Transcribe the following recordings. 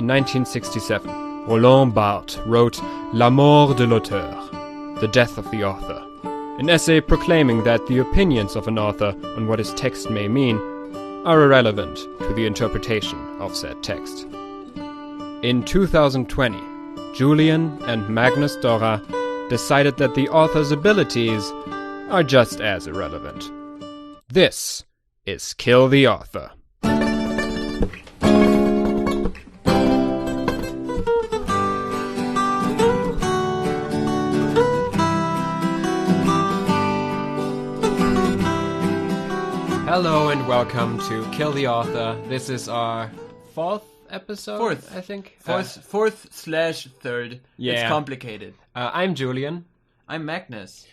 In 1967, Roland Barthes wrote La mort de l'auteur, The Death of the Author, an essay proclaiming that the opinions of an author on what his text may mean are irrelevant to the interpretation of said text. In 2020, Julian and Magnus Dorra decided that the author's abilities are just as irrelevant. This is Kill the Author. Hello and welcome to Kill the Author. This is our fourth episode? Fourth, I think. Fourth/third. Yeah. It's complicated. I'm Julian. I'm Magnus.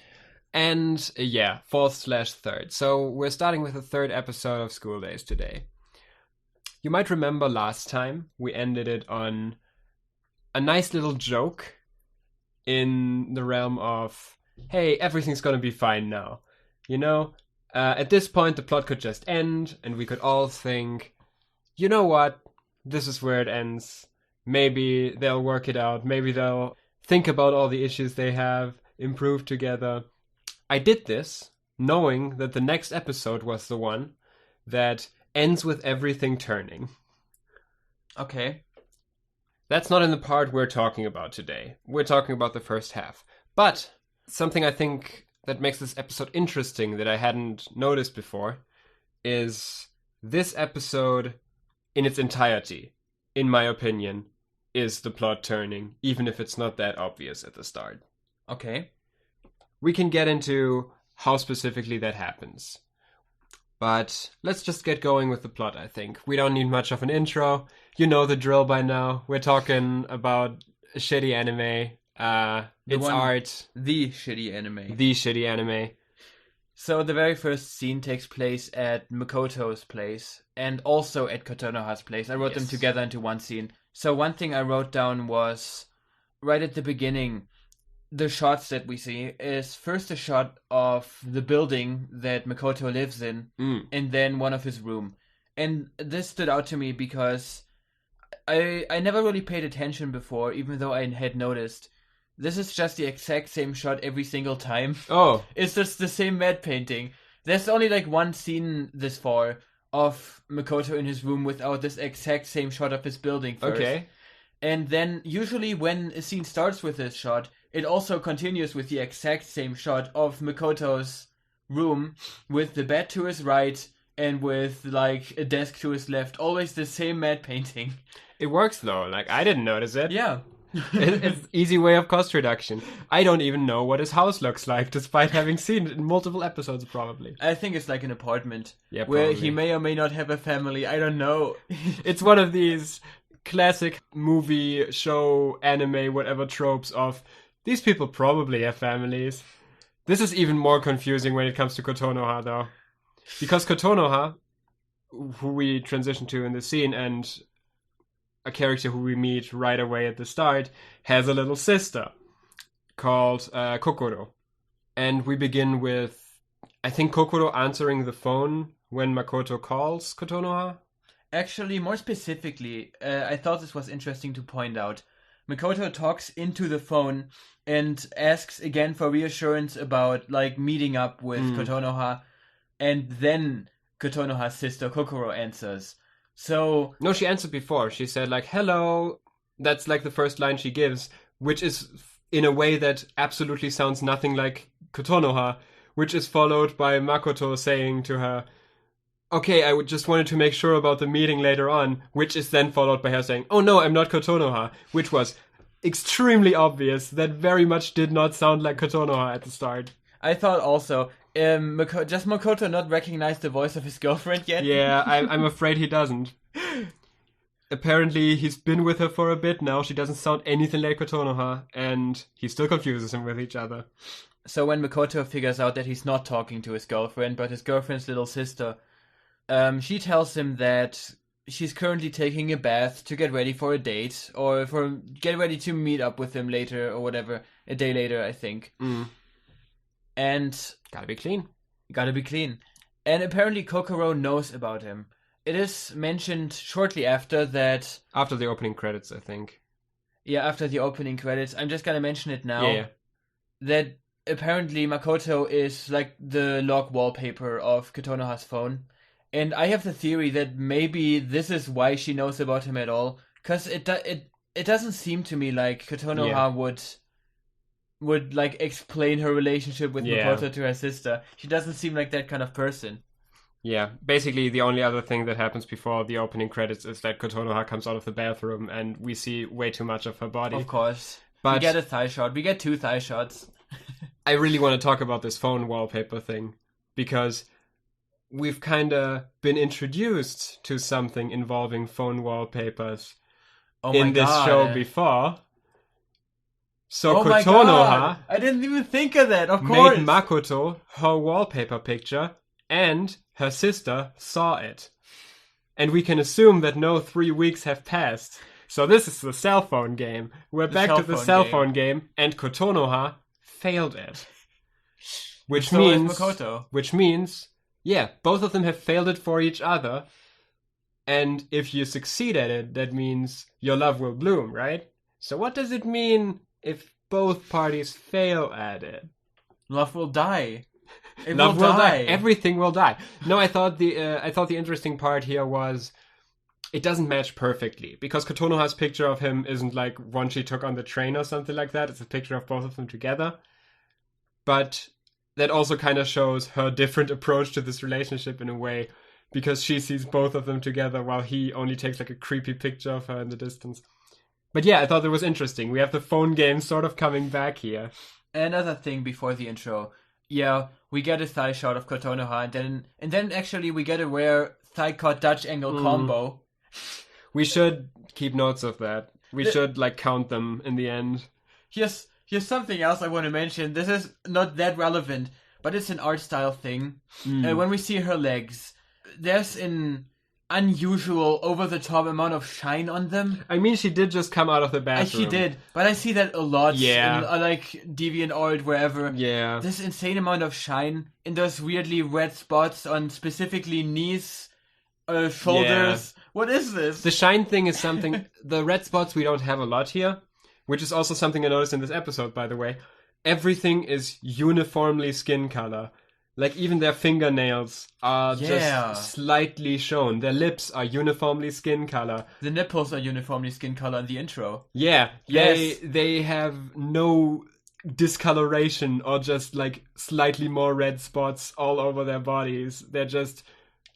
And fourth/third. So we're starting with the third episode of School Days today. You might remember last time we ended it on a nice little joke in the realm of, hey, everything's gonna be fine now. You know? At this point, the plot could just end, and we could all think, you know what? This is where it ends. Maybe they'll work it out. Maybe they'll think about all the issues they have, improve together. I did this knowing that the next episode was the one that ends with everything turning. Okay. That's not in the part we're talking about today. We're talking about the first half. But something I think that makes this episode interesting that I hadn't noticed before is this episode in its entirety, in my opinion, is the plot turning, even if it's not that obvious at the start. Okay. We can get into how specifically that happens. But let's just get going with the plot, I think. We don't need much of an intro. You know the drill by now. We're talking about a shitty anime. It's art. The shitty anime. The shitty anime. So the very first scene takes place at Makoto's place and also at Kotonoha's place. I wrote them together into one scene. So one thing I wrote down was, right at the beginning, the shots that we see is first a shot of the building that Makoto lives in, and then one of his room. And this stood out to me because I never really paid attention before, even though I had noticed. This is just the exact same shot every single time. Oh. It's just the same matte painting. There's only like one scene this far of Makoto in his room without this exact same shot of his building first. Okay. And then usually when a scene starts with this shot, it also continues with the exact same shot of Makoto's room with the bed to his right and with like a desk to his left. Always the same matte painting. It works though. Like, I didn't notice it. Yeah. It's easy way of cost reduction. I don't even know what his house looks like, despite having seen it in multiple episodes, probably. I think it's like an apartment. Yeah, where probably. he may or may not have a family. I don't know. It's one of these classic movie, show, anime, whatever tropes of, these people probably have families. This is even more confusing when it comes to Kotonoha, though. Because Kotonoha, who we transition to in the scene, and a character who we meet right away at the start, has a little sister called Kokoro. And we begin with, I think, Kokoro answering the phone when Makoto calls Kotonoha. Actually, more specifically, I thought this was interesting to point out. Makoto talks into the phone and asks again for reassurance about like meeting up with Kotonoha, and then Kotonoha's sister Kokoro answers. So no, she answered before. She said like, hello. That's like the first line she gives, which is in a way that absolutely sounds nothing like Kotonoha, which is followed by Makoto saying to her, okay, I just wanted to make sure about the meeting later on, which is then followed by her saying, oh no, I'm not Kotonoha, which was extremely obvious. That very much did not sound like Kotonoha at the start. I thought also, does Makoto not recognize the voice of his girlfriend yet? Yeah, I'm afraid he doesn't. Apparently, he's been with her for a bit now. She doesn't sound anything like Kotonoha, and he still confuses him with each other. So when Makoto figures out that he's not talking to his girlfriend, but his girlfriend's little sister, she tells him that she's currently taking a bath to get ready for a date, or get ready to meet up with him later, or whatever, a day later, I think. And gotta be clean. And apparently Kokoro knows about him. It is mentioned shortly after that. After the opening credits, I think. Yeah, after the opening credits. I'm just gonna mention it now. Yeah. That apparently Makoto is like the log wallpaper of Kotonoha's phone. And I have the theory that maybe this is why she knows about him at all. Because it doesn't seem to me like Kotonoha would like explain her relationship with Makoto to her sister. She doesn't seem like that kind of person. Yeah, basically the only other thing that happens before the opening credits is that Kotonoha comes out of the bathroom and we see way too much of her body. Of course. But we get a thigh shot. We get 2 thigh shots. I really want to talk about this phone wallpaper thing because we've kind of been introduced to something involving phone wallpapers in this show before. So Kotonoha I didn't even think of that, of course. made Makoto her wallpaper picture and her sister saw it. And we can assume that no 3 weeks have passed. So this is the cell phone game. We're back to the cell phone game, and Kotonoha failed it. Which means, yeah, both of them have failed it for each other. And if you succeed at it, that means your love will bloom, right? So what does it mean if both parties fail at it? Love will die. Love will die. Everything will die. No, I thought the interesting part here was it doesn't match perfectly because Kotonoha's picture of him isn't like one she took on the train or something like that. It's a picture of both of them together. But that also kind of shows her different approach to this relationship in a way because she sees both of them together while he only takes like a creepy picture of her in the distance. But yeah, I thought it was interesting. We have the phone game sort of coming back here. Another thing before the intro. Yeah, we get a thigh shot of Kotonoha, and then actually we get a rare thigh cut Dutch angle combo. We should keep notes of that. We should like count them in the end. Here's something else I want to mention. This is not that relevant, but it's an art style thing. When we see her legs, there's an unusual, over-the-top amount of shine on them. I mean, she did just come out of the bathroom. She did, but I see that a lot in like DeviantArt, wherever. Yeah. This insane amount of shine in those weirdly red spots on specifically knees, shoulders. Yeah. What is this? The shine thing is something... the red spots we don't have a lot here, which is also something I noticed in this episode, by the way. Everything is uniformly skin color. Like, even their fingernails are just slightly shown. Their lips are uniformly skin color. The nipples are uniformly skin color in the intro. Yeah. Yes. They have no discoloration or just, like, slightly more red spots all over their bodies. They're just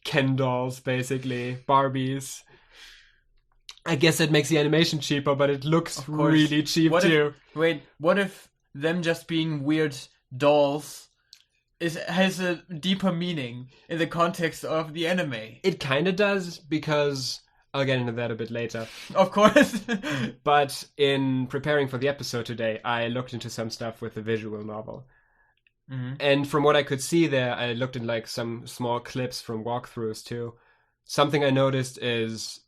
Ken dolls, basically. Barbies. I guess that makes the animation cheaper, but it looks really cheap, too. What if them just being weird dolls... has a deeper meaning in the context of the anime? It kind of does, because I'll get into that a bit later. Of course. But in preparing for the episode today, I looked into some stuff with the visual novel. Mm-hmm. And from what I could see there, I looked at like some small clips from walkthroughs too. Something I noticed is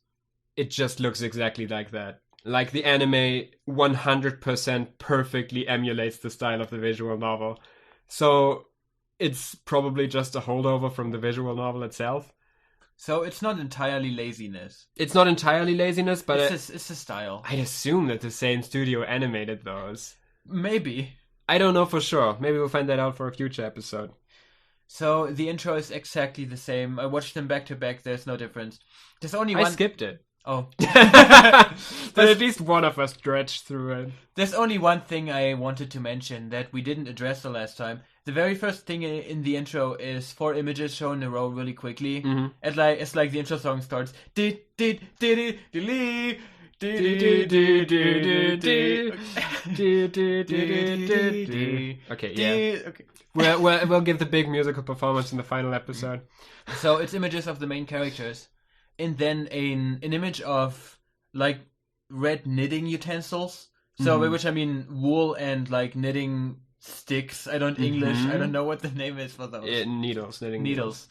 it just looks exactly like that. Like the anime 100% perfectly emulates the style of the visual novel. So... it's probably just a holdover from the visual novel itself. So it's not entirely laziness. It's not entirely laziness, but... it's a style. I'd assume that the same studio animated those. Maybe. I don't know for sure. Maybe we'll find that out for a future episode. So the intro is exactly the same. I watched them back to back. There's no difference. There's only one... I skipped it. Oh. But at least one of us stretched through it. There's only one thing I wanted to mention that we didn't address the last time. The very first thing in the intro is 4 images shown in a row really quickly. Mm-hmm. It's like the intro song starts. Okay, yeah. Okay. We'll give the big musical performance in the final episode. So it's images of the main characters. And then an image of like red knitting utensils. So by which I mean wool and like knitting sticks. I don't English. I don't know what the name is for those. Needles. Knitting needles.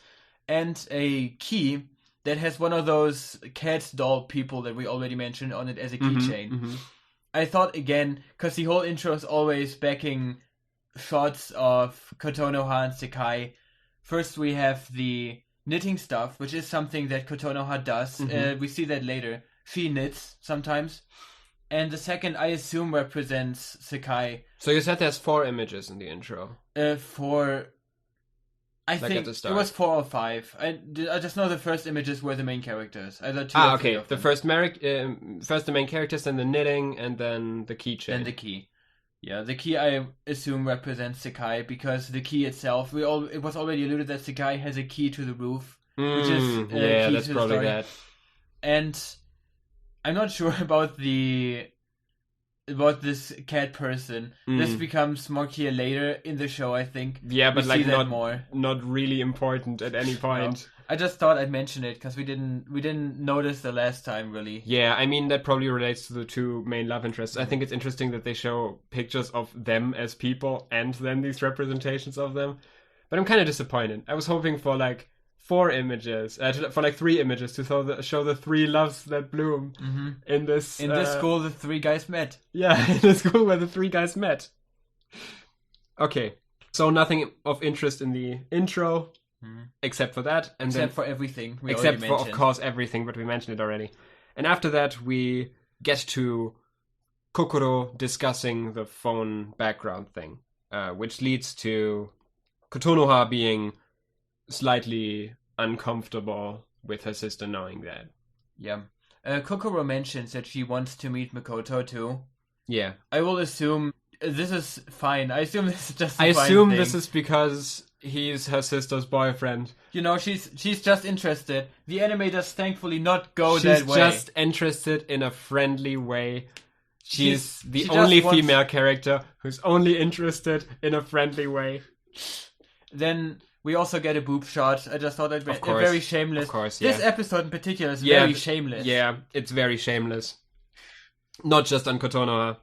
And a key that has one of those cat doll people that we already mentioned on it as a keychain. Mm-hmm. I thought again, because the whole intro is always backing shots of Kotonoha and Sekai. First we have the knitting stuff, which is something that Kotonoha does. We see that later. She knits sometimes. And the second, I assume, represents Sekai. So you said there's 4 images in the intro. I think it was 4 or 5. I just know the first images were the main characters. Either 2 or 3 of them. The first the main characters, then the knitting, and then the keychain. Then the key. Yeah, the key I assume represents Sekai, because the key itself, it was already alluded that Sekai has a key to the roof, which is key that's to probably the story. that. And I'm not sure about this cat person. This becomes more clear later in the show, I think. Yeah, but like more. Not really important at any point. No. I just thought I'd mention it because we didn't notice the last time, really. Yeah, I mean that probably relates to the 2 main love interests. I think it's interesting that they show pictures of them as people and then these representations of them. But I'm kind of disappointed. I was hoping for like 4 images, for like 3 images to show the 3 loves that bloom in this. In this school, the 3 guys met. Yeah, in the school where the 3 guys met. Okay, so nothing of interest in the intro. Except for that, and except for everything we except already for mentioned. of course everything, but we mentioned it already. And after that, we get to Kokoro discussing the phone background thing, which leads to Kotonoha being slightly uncomfortable with her sister knowing that. Yeah, Kokoro mentions that she wants to meet Makoto too. Yeah, I will assume this is fine. I assume this is just. This is because he's her sister's boyfriend. You know, she's just interested. The animators thankfully not go that way. She's just interested in a friendly way. She's the only female character who's only interested in a friendly way. Then we also get a boob shot. I just thought that very shameless. Of course, yeah. This episode in particular is very shameless. Yeah, it's very shameless. Not just on Kotonoha.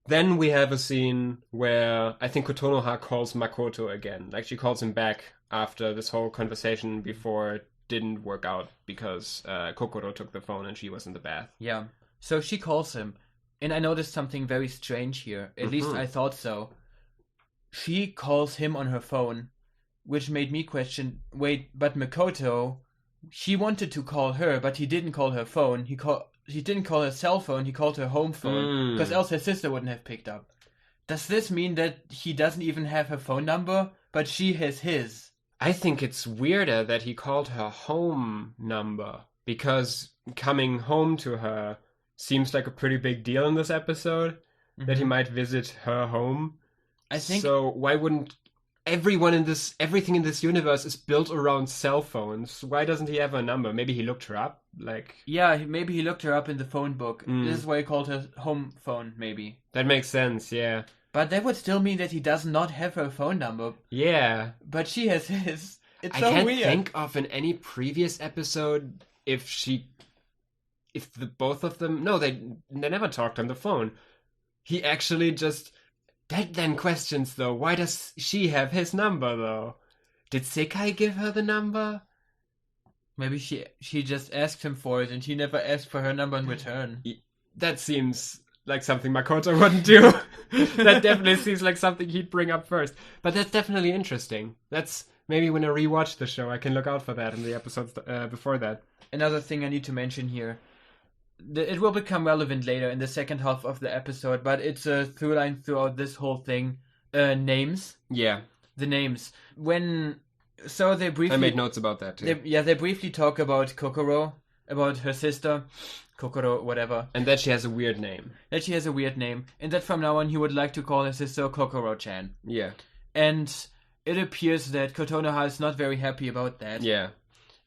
Then we have a scene where I think Kotonoha calls Makoto again. Like, she calls him back after this whole conversation before it didn't work out because Kokoro took the phone and she was in the bath. Yeah. So she calls him. And I noticed something very strange here. At least I thought so. She calls him on her phone, which made me question, wait, but Makoto, she wanted to call her, but he didn't call her phone. He didn't call her cell phone, he called her home phone, because else her sister wouldn't have picked up. Does this mean that he doesn't even have her phone number, but she has his? I think it's weirder that he called her home number, because coming home to her seems like a pretty big deal in this episode, that he might visit her home. I think so. Why wouldn't everything in this universe is built around cell phones? Why doesn't he have her number? Maybe he looked her up. Maybe he looked her up in the phone book. This is why he called her home phone. Maybe that makes sense. Yeah, but that would still mean that he does not have her phone number. Yeah, but she has his. It's so weird. I can't think of in any previous episode if the both of them. No, they never talked on the phone. He actually just. That then questions, though, why does she have his number, though? Did Sekai give her the number? Maybe she just asked him for it, and he never asked for her number in return. That seems like something Makoto wouldn't do. That definitely seems like something he'd bring up first. But that's definitely interesting. That's maybe when I rewatch the show, I can look out for that in the episodes before that. Another thing I need to mention here. It will become relevant later in the second half of the episode, but it's a through line throughout this whole thing. Names. Yeah. The names. They briefly... I made notes about that, too. They briefly talk about Kokoro, about her sister, Kokoro, whatever. And that she has a weird name. And that from now on he would like to call her sister Kokoro-chan. Yeah. And it appears that Kotonoha is not very happy about that. Yeah.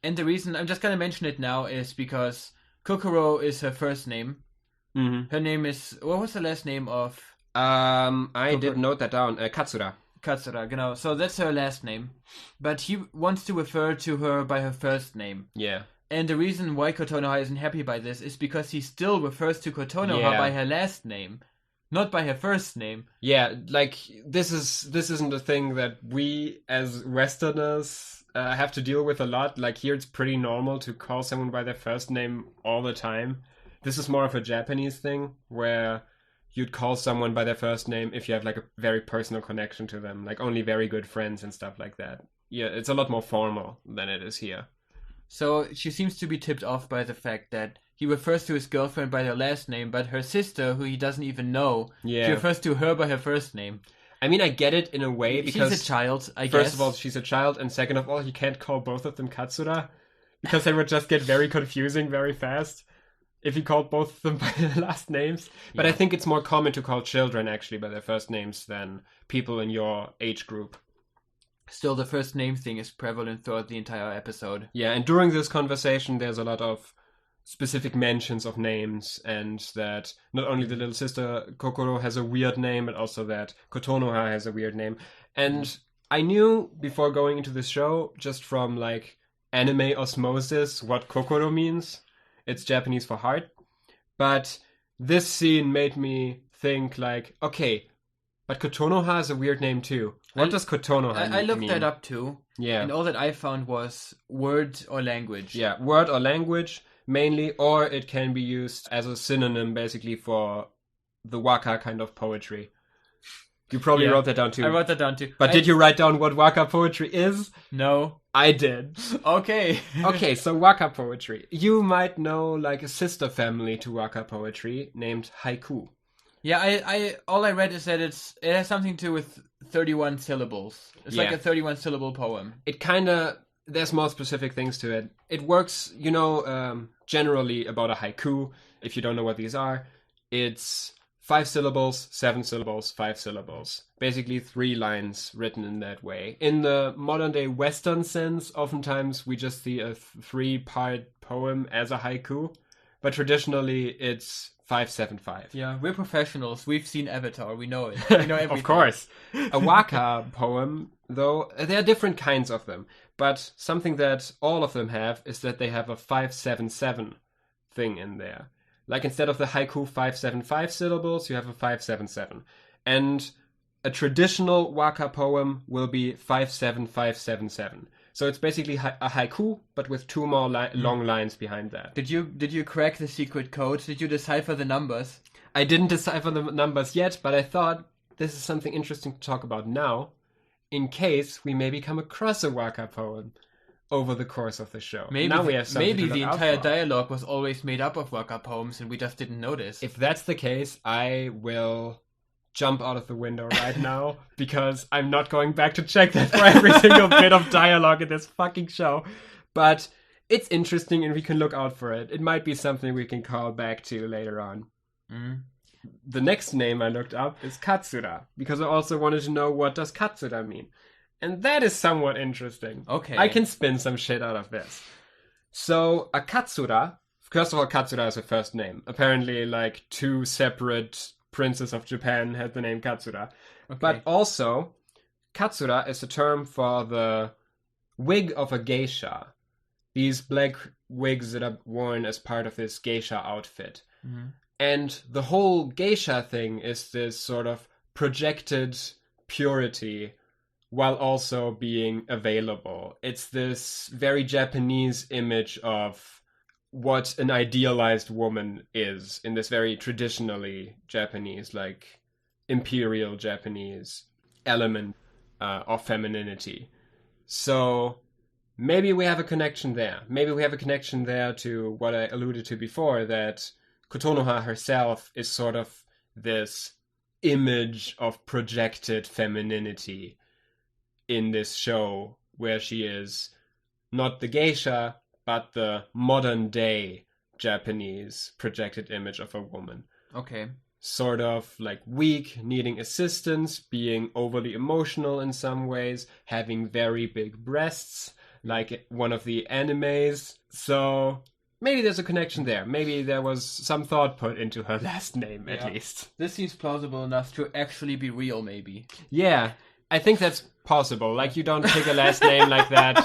And the reason, I'm just gonna mention it now, is because... Kokoro is her first name. Her name is... What was the last name of... I did note that down. Katsura. Katsura, genau. So that's her last name. But he wants to refer to her by her first name. Yeah. And the reason why Kotonoha isn't happy by this is because he still refers to Kotonoha by her last name. Not by her first name. Yeah, like, this isn't a thing that we, as Westerners... have to deal with a lot. Like, here it's pretty normal to call someone by their first name all the time. This is more of a Japanese thing, where you'd call someone by their first name if you have, like, a very personal connection to them. Like, only very good friends and stuff like that. it's a lot more formal than it is here. So she seems to be tipped off by the fact that he refers to his girlfriend by her last name, but her sister, who he doesn't even know, Yeah. she refers to her by her first name. I mean, I get it in a way because she's a child, I guess. First of all, she's a child, and second of all, you can't call both of them Katsura because they would just get very confusing very fast if you called both of them by their last names. But I think it's more common to call children actually by their first names than people in your age group. Still, the first name thing is prevalent throughout the entire episode. Yeah, and during this conversation, there's a lot of specific mentions of names, and that not only the little sister Kokoro has a weird name, but also that Kotonoha has a weird name. And I knew before going into this show, just from like anime osmosis, what Kokoro means. It's Japanese for heart. But this scene made me think like, okay, but Kotonoha has a weird name too. What does Kotonoha mean? I looked that up too. Yeah. And all that I found was word or language. Yeah, word or language mainly, or it can be used as a synonym basically for the waka kind of poetry. You probably wrote that down too. I wrote that down too. But did you write down what waka poetry is? No. I did. Okay. Okay, so waka poetry. You might know like a sister family to waka poetry named haiku. Yeah, I all I read is that it has something to do with 31 syllables. It's like a 31 syllable poem. It kind of, there's more specific things to it. It works, generally about a haiku. If you don't know what these are, it's 5 syllables, 7 syllables, 5 syllables. Basically 3 lines written in that way. In the modern day Western sense, oftentimes we just see a 3-part poem as a haiku. But traditionally it's 5-7-5. Yeah, we're professionals. We've seen Avatar. We know it. We know everything. Of course. A waka poem, though, there are different kinds of them. But something that all of them have is that they have a 5-7-7 thing in there. Like instead of the haiku 5-7-5 syllables, you have a 5-7-7. And a traditional waka poem will be 5-7-5-7-7. So it's basically a haiku, but with 2 more long lines behind that. Did you crack the secret code? Did you decipher the numbers? I didn't decipher the numbers yet, but I thought this is something interesting to talk about now, in case we maybe come across a waka poem over the course of the show. Maybe now we have something maybe to the look out entire for. dialogue was always made up of waka poems and we just didn't notice. If that's the case, I will jump out of the window right now because I'm not going back to check that for every single bit of dialogue in this fucking show. But it's interesting and we can look out for it. It might be something we can call back to later on. The next name I looked up is Katsura because I also wanted to know what does Katsura mean. And that is somewhat interesting. Okay. I can spin some shit out of this. So a Katsura, first of all, Katsura is a first name. Apparently like 2 separate princes of Japan had the name Katsura. Okay. But also, Katsura is a term for the wig of a geisha. These black wigs that are worn as part of this geisha outfit. Mm-hmm. And the whole geisha thing is this sort of projected purity while also being available. It's this very Japanese image of what an idealized woman is in this very traditionally Japanese, like imperial Japanese element of femininity. So maybe we have a connection there. Maybe we have a connection there to what I alluded to before, that Kotonoha herself is sort of this image of projected femininity in this show, where she is not the geisha, but the modern day Japanese projected image of a woman. Okay. Sort of like weak, needing assistance, being overly emotional in some ways, having very big breasts, like one of the animes. So maybe there's a connection there. Maybe there was some thought put into her last name, at least. This seems plausible enough to actually be real, maybe. Yeah, I think that's possible. Like, you don't pick a last name like that.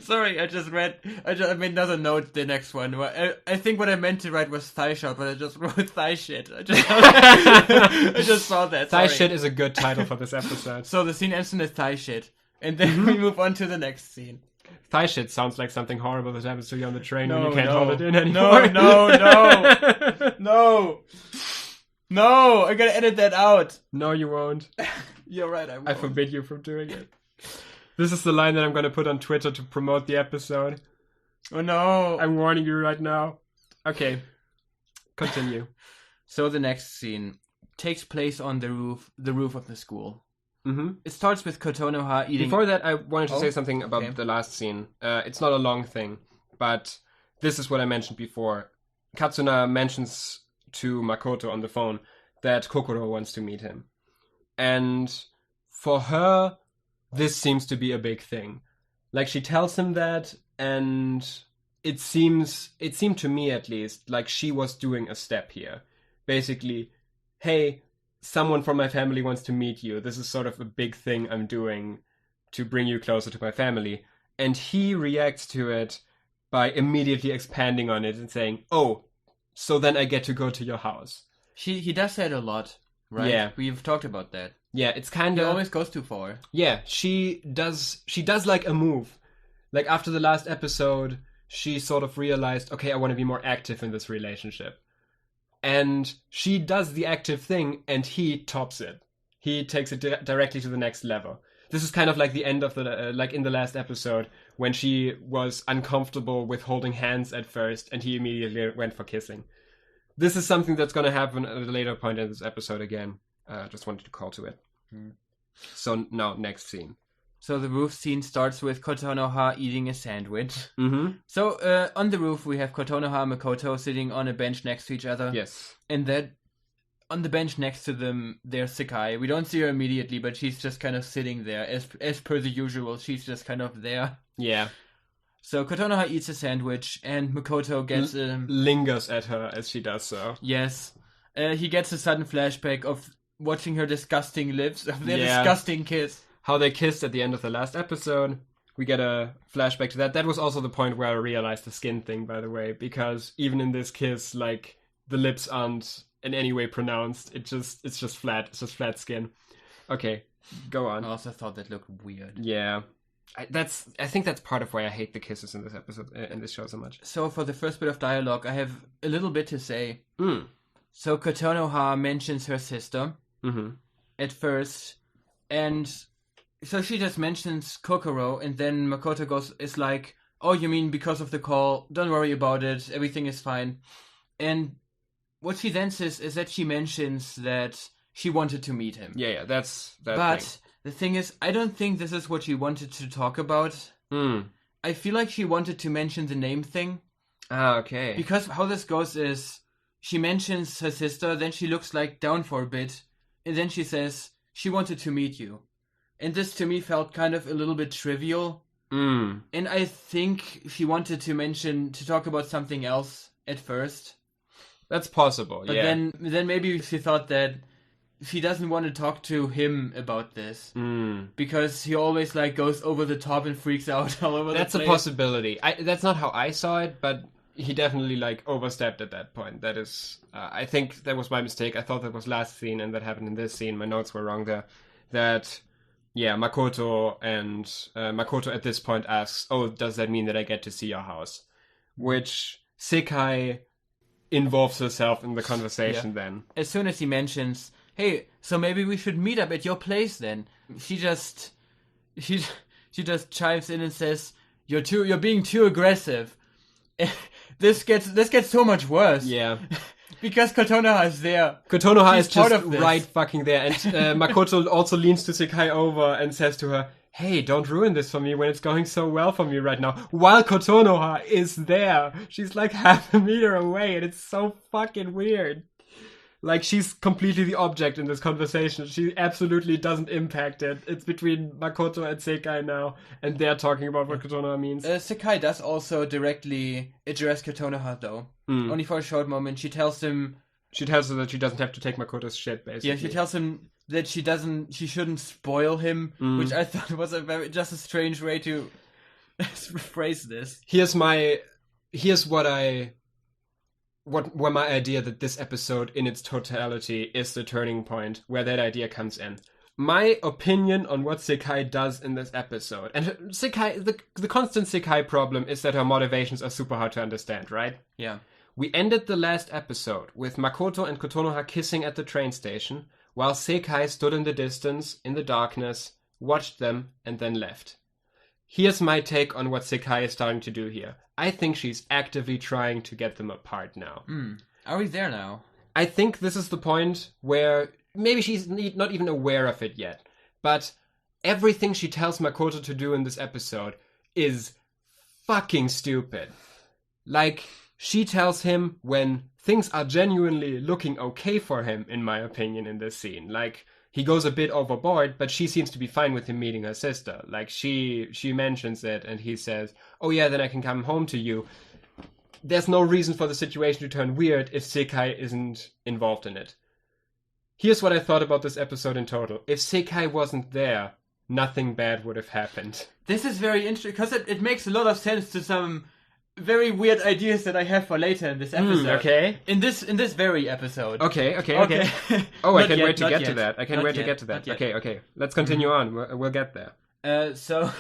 Sorry, I made another note, the next one. I think what I meant to write was thigh shot, but I just wrote thigh shit. I just saw that. Thigh shit is a good title for this episode. So the scene ends in a thigh shit, and then we move on to the next scene. Thigh shit sounds like something horrible that happens to you on the train when you can't hold it in No, anymore. I gotta edit that out. No, you won't. You're right, I won't. I forbid you from doing it. This is the line that I'm going to put on Twitter to promote the episode. Oh no! I'm warning you right now. Okay, continue. So the next scene takes place on the roof of the school. Mm-hmm. It starts with Kotonoha eating... Before that, I wanted to say something about the last scene. It's not a long thing, but this is what I mentioned before. Katsuna mentions to Makoto on the phone that Kokoro wants to meet him. And for her, this seems to be a big thing. Like, she tells him that, and it seemed to me at least, like she was doing a step here. Basically, hey, someone from my family wants to meet you. This is sort of a big thing I'm doing to bring you closer to my family. And he reacts to it by immediately expanding on it and saying, oh, so then I get to go to your house. He does that a lot, right? Yeah. We've talked about that. Yeah, it's kind of... He always goes too far. Yeah, she does like a move. Like, after the last episode, she sort of realized, okay, I want to be more active in this relationship. And she does the active thing, and he tops it. He takes it directly to the next level. This is kind of like the end of the, like in the last episode, when she was uncomfortable with holding hands at first, and he immediately went for kissing. This is something that's going to happen at a later point in this episode again. Just wanted to call to it. So now, next scene. So the roof scene starts with Kotonoha eating a sandwich. Mm-hmm. So on the roof we have Kotonoha and Makoto sitting on a bench next to each other. Yes. And that on the bench next to them there's Sakai. We don't see her immediately, but she's just kind of sitting there. As per the usual, she's just kind of there. Yeah. So Kotonoha eats a sandwich and Makoto gets lingers at her as she does so. Yes. He gets a sudden flashback of watching her disgusting lips, of their disgusting kiss. How they kissed at the end of the last episode. We get a flashback to that. That was also the point where I realized the skin thing, by the way, because even in this kiss, like, the lips aren't in any way pronounced. It's just flat. It's just flat skin. Okay, go on. I also thought that looked weird. Yeah. I think that's part of why I hate the kisses in this episode, in this show so much. So for the first bit of dialogue, I have a little bit to say. So Kotonoha mentions her sister at first, and so she just mentions Kokoro, and then Makoto is like, oh, you mean because of the call? Don't worry about it. Everything is fine. And what she then says is that she mentions that she wanted to meet him. Yeah, that's that. But thing. The thing is, I don't think this is what she wanted to talk about. I feel like she wanted to mention the name thing. Ah, okay. Because how this goes is, she mentions her sister, then she looks like down for a bit, and then she says, she wanted to meet you. And this to me felt kind of a little bit trivial. And I think she wanted to talk about something else at first. That's possible, but then maybe she thought that she doesn't want to talk to him about this. Because he always like goes over the top and freaks out all over the place. That's a possibility. That's not how I saw it, but he definitely like overstepped at that point. That is, I think that was my mistake. I thought that was last scene and that happened in this scene. My notes were wrong there. That... Yeah, Makoto at this point asks, oh, does that mean that I get to see your house? Which Sekai involves herself in the conversation then. As soon as he mentions, hey, so maybe we should meet up at your place then. She just chimes in and says, you're being too aggressive. This gets so much worse. Yeah. Because Kotonoha is there. Kotonoha is just right fucking there. And Makoto also leans to Sekai over and says to her, hey, don't ruin this for me when it's going so well for me right now. While Kotonoha is there. She's like half a meter away and it's so fucking weird. Like, she's completely the object in this conversation. She absolutely doesn't impact it. It's between Makoto and Sekai now, and they're talking about what Kotonoha means. Sekai does also directly address Kotonoha, though. Only for a short moment. She tells her that she doesn't have to take Makoto's shit, basically. Yeah, she tells him that she shouldn't spoil him, which I thought was just a strange way to phrase this. Here's my idea that this episode in its totality is the turning point where that idea comes in. My opinion on what Sekai does in this episode, and Sekai, the constant Sekai problem is that her motivations are super hard to understand, right? Yeah. We ended the last episode with Makoto and Kotonoha kissing at the train station, while Sekai stood in the distance, in the darkness, watched them, and then left. here's my take on what Sekai is starting to do here. I think she's actively trying to get them apart now. Are we there now? I think this is the point where maybe she's not even aware of it yet, but everything she tells Makoto to do in this episode is fucking stupid. Like, she tells him when things are genuinely looking okay for him, in my opinion, in this scene. Like, he goes a bit overboard, but she seems to be fine with him meeting her sister. Like, she mentions it, and he says, oh yeah, then I can come home to you. There's no reason for the situation to turn weird if Sekai isn't involved in it. Here's what I thought about this episode in total. If Sekai wasn't there, nothing bad would have happened. This is very interesting, because it makes a lot of sense to some very weird ideas that I have for later in this episode. Okay. In this very episode. Okay. Oh, I can wait to get to that. I can wait to get to that. Okay. Let's continue on. We'll get there. So,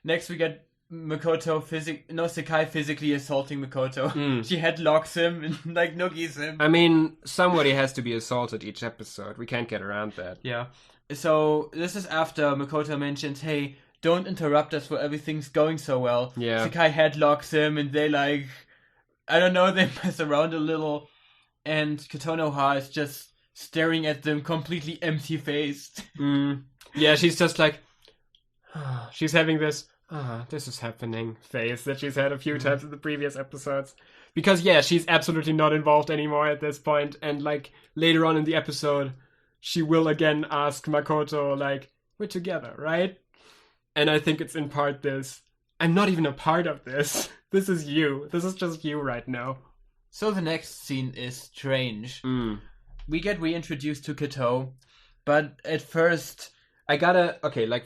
next we get Sekai physically assaulting Makoto. She headlocks him and, like, noogies him. I mean, somebody has to be assaulted each episode. We can't get around that. Yeah. So, this is after Makoto mentions, hey, don't interrupt us for everything's going so well. Yeah. Sekai headlocks him and they, like, I don't know, they mess around a little. And Kotonoha is just staring at them completely empty-faced. Yeah, she's just like, she's having this, this is happening face that she's had a few times in the previous episodes. Because, yeah, she's absolutely not involved anymore at this point. And, like, later on in the episode, she will again ask Makoto, like, we're together, right? And I think it's in part this, I'm not even a part of this. This is you. This is just you right now. So the next scene is strange. We get reintroduced to Kato, but at first...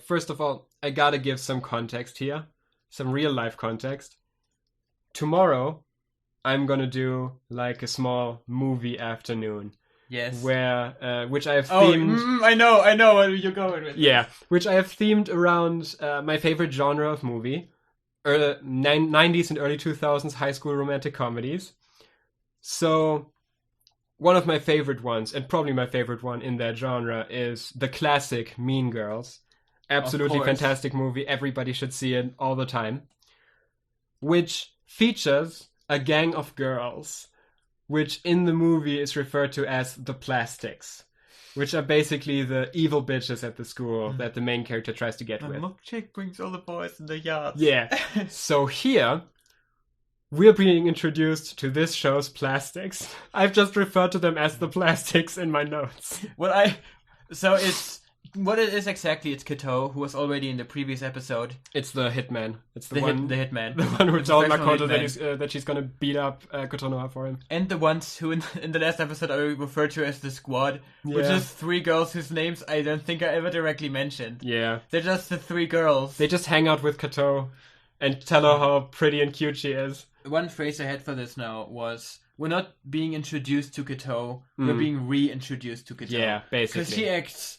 first of all, I gotta give some context here. Some real life context. Tomorrow, I'm gonna do, like, a small movie afternoon. Yes. Where, which I have themed... I know where you're going with. Yeah, which I have themed around my favorite genre of movie. 90s and early 2000s high school romantic comedies. So, one of my favorite ones, and probably my favorite one in that genre, is the classic Mean Girls. Absolutely fantastic movie. Everybody should see it all the time. Which features a gang of girls, which in the movie is referred to as the Plastics, which are basically the evil bitches at the school that the main character tries to get with. Milkshake brings all the boys in the yard. Yeah. So here, we're being introduced to this show's Plastics. I've just referred to them as the Plastics in my notes. What it is exactly, it's Kato, who was already in the previous episode. It's the hitman. It's the hitman. The one who told Makoto that she's gonna beat up Kotonoha for him. And the ones who in the last episode I referred to as the squad, which is 3 girls whose names I don't think I ever directly mentioned. Yeah. They're just the 3 girls. They just hang out with Kato and tell her how pretty and cute she is. One phrase I had for this now was, we're not being introduced to Kato, we're being reintroduced to Kato. Yeah, basically. Because she acts...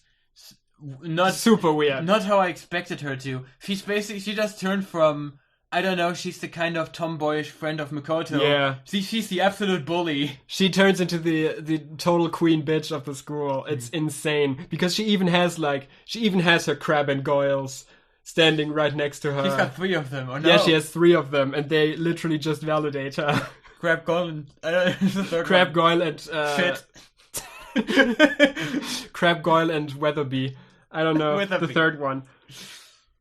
not super weird. Not how I expected her to. She just turned from, I don't know, she's the kind of tomboyish friend of Makoto. Yeah. She's the absolute bully. She turns into the total queen bitch of the school. It's insane. Because she even has her Crab and Goyles standing right next to her. She's got 3 of them, or no? Yeah, she has 3 of them, and they literally just validate her. Crab Goyle and... Crab Goyle and... Shit. Crab Goyle and Weatherby. I don't know, the third one.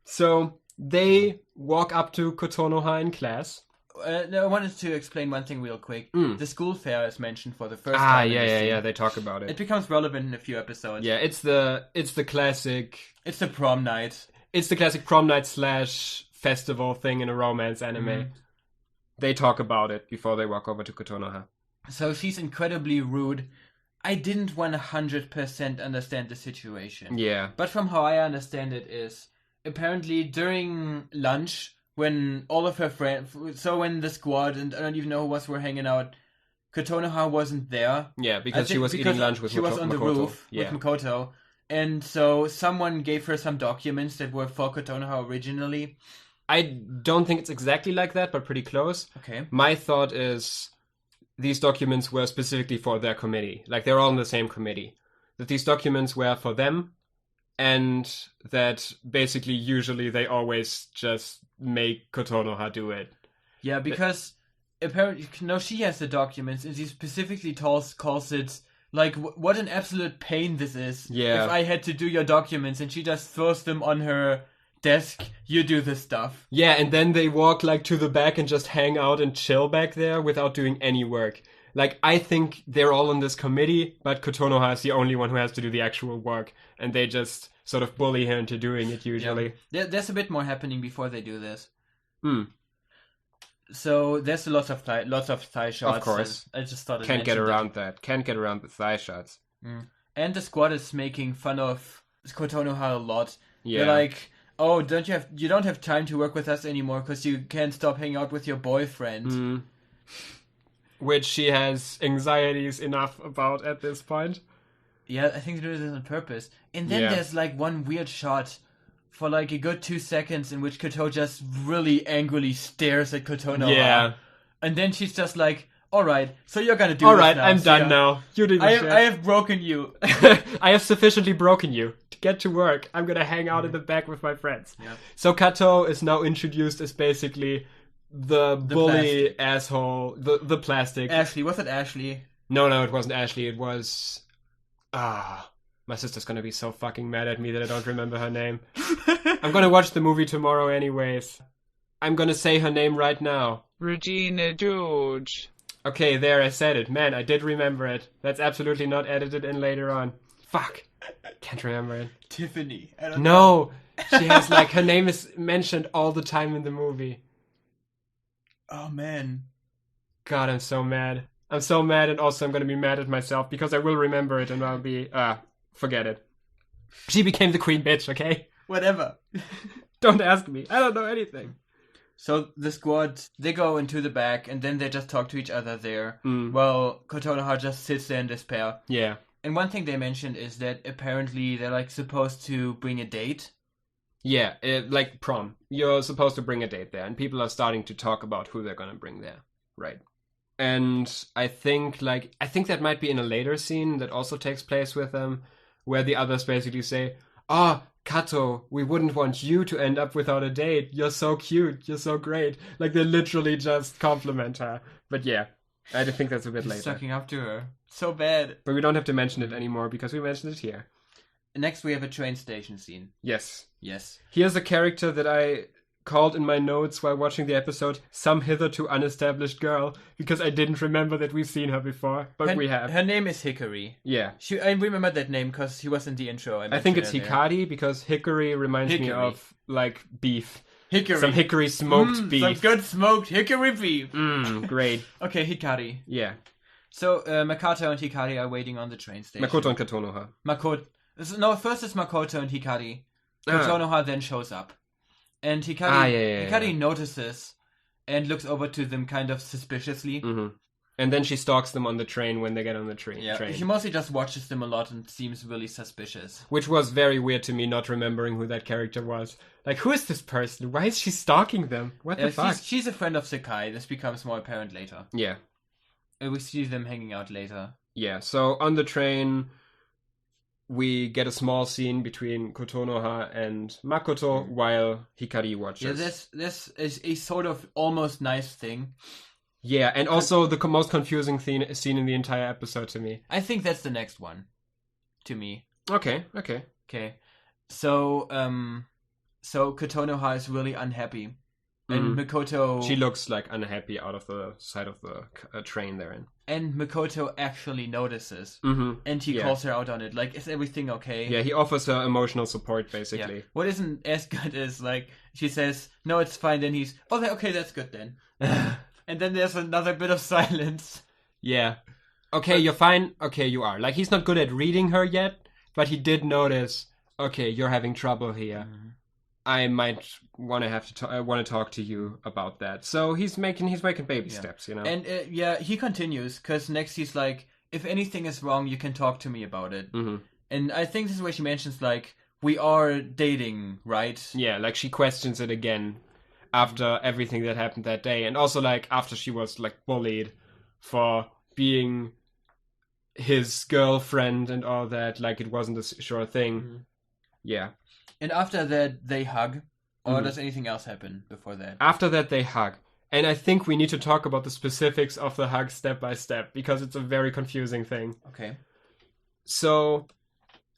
So, they walk up to Kotonoha in class. No, I wanted to explain one thing real quick. The school fair is mentioned for the first time. Yeah, they talk about it. It becomes relevant in a few episodes. Yeah, it's the classic... It's the prom night. It's the classic prom night / festival thing in a romance anime. They talk about it before they walk over to Kotonoha. So she's incredibly rude. I didn't 100% understand the situation. Yeah. But from how I understand it is, apparently during lunch, when all of her friends, so when the squad, and I don't even know who was, were hanging out, Kotonoha wasn't there. Yeah, because she was eating lunch with Makoto. She was on the roof with Makoto. And so someone gave her some documents that were for Kotonoha originally. I don't think it's exactly like that, but pretty close. Okay. My thought is... these documents were specifically for their committee. Like, they're all in the same committee. That these documents were for them, and that basically usually they always just make Kotonoha do it. Yeah, because apparently, no, she has the documents, and she specifically calls it, like, what an absolute pain this is. Yeah. If I had to do your documents, and she just throws them on her desk, you do this stuff. Yeah, and then they walk, like, to the back and just hang out and chill back there without doing any work. Like, I think they're all on this committee, but Kotonoha is the only one who has to do the actual work, and they just sort of bully her into doing it usually. Yeah. There's a bit more happening before they do this. Hmm. So there's lots of thigh shots. Of course. I just thought Can't get around that. Can't get around the thigh shots. And the squad is making fun of Kotonoha a lot. Yeah. They're like, oh, you don't have time to work with us anymore because you can't stop hanging out with your boyfriend. Which she has anxieties enough about at this point. Yeah, I think they do this on purpose. And then there's like one weird shot for like a good 2 seconds in which Koto just really angrily stares at Kotonoha. Yeah. And then she's just like, alright, so you're gonna do this now. Alright, I'm done now. You did I have broken you. I have sufficiently broken you. To get to work, I'm gonna hang out in the back with my friends. Yeah. So Kato is now introduced as basically the bully plastic. Asshole, the plastic. Ashley, was it Ashley? No, it wasn't Ashley. It was... my sister's gonna be so fucking mad at me that I don't remember her name. I'm gonna watch the movie tomorrow anyways. I'm gonna say her name right now. Regina George. Okay, there, I said it. Man, I did remember it. That's absolutely not edited in later on. Fuck. Can't remember it. Tiffany. I don't know. She has, like, her name is mentioned all the time in the movie. Oh, man. God, I'm so mad. I'm so mad, and also I'm gonna be mad at myself, because I will remember it, and I'll be... forget it. She became the queen bitch, okay? Whatever. Don't ask me. I don't know anything. So the squad, they go into the back, and then they just talk to each other there. Well, Kotonoha just sits there in despair. Yeah. And one thing they mentioned is that apparently they're, like, supposed to bring a date. Yeah, like prom. You're supposed to bring a date there, and people are starting to talk about who they're gonna bring there. Right. And I think that might be in a later scene that also takes place with them, where the others basically say, Kato, we wouldn't want you to end up without a date. You're so cute. You're so great. Like, they literally just compliment her. But yeah, I think that's a bit later. Sucking up to her. So bad. But we don't have to mention it anymore, because we mentioned it here. Next, we have a train station scene. Yes. Here's a character that I called in my notes while watching the episode some hitherto unestablished girl, because I didn't remember that we've seen her before, but we have. Her name is Hikari. Yeah. I remember that name because she was in the intro. I think it's Hikari, because Hickory reminds me of, like, beef. Hickory. Some hickory smoked beef. Some good smoked hickory beef. Great. Okay, Hikari. Yeah. So, Makoto and Hikari are waiting on the train station. Makoto and Kotonoha. No, first it's Makoto and Hikari. Kotonoha then shows up. And Hikari notices and looks over to them kind of suspiciously. And then she stalks them on the train when they get on the train. She mostly just watches them a lot and seems really suspicious. Which was very weird to me, not remembering who that character was. Like, who is this person? Why is she stalking them? What the fuck? She's a friend of Sakai. This becomes more apparent later. Yeah. We see them hanging out later. Yeah, so on the train, we get a small scene between Kotonoha and Makoto while Hikari watches. Yeah, this is a sort of almost nice thing. Yeah, and also the most confusing scene in the entire episode to me. I think that's the next one, to me. Okay. So Kotonoha is really unhappy. And Makoto... She looks, like, unhappy out of the side of the train they're in. And Makoto actually notices. And he calls her out on it. Like, is everything okay? Yeah, he offers her emotional support, basically. Yeah. What isn't as good is, like, she says, no, it's fine. Then he's, okay, that's good then. And then there's another bit of silence. Yeah. Okay, you're fine. Okay, you are. Like, he's not good at reading her yet, but he did notice, okay, you're having trouble here. I might want to talk to you about that. So he's making baby steps, you know. And he continues, because next he's like, if anything is wrong, you can talk to me about it. And I think this is where she mentions, like, we are dating, right? Yeah, like, she questions it again after everything that happened that day, and also, like, after she was, like, bullied for being his girlfriend and all that, like, it wasn't a sure thing. Yeah. And after that, they hug. Or does anything else happen before that? After that, they hug. And I think we need to talk about the specifics of the hug step by step, because it's a very confusing thing. Okay. So,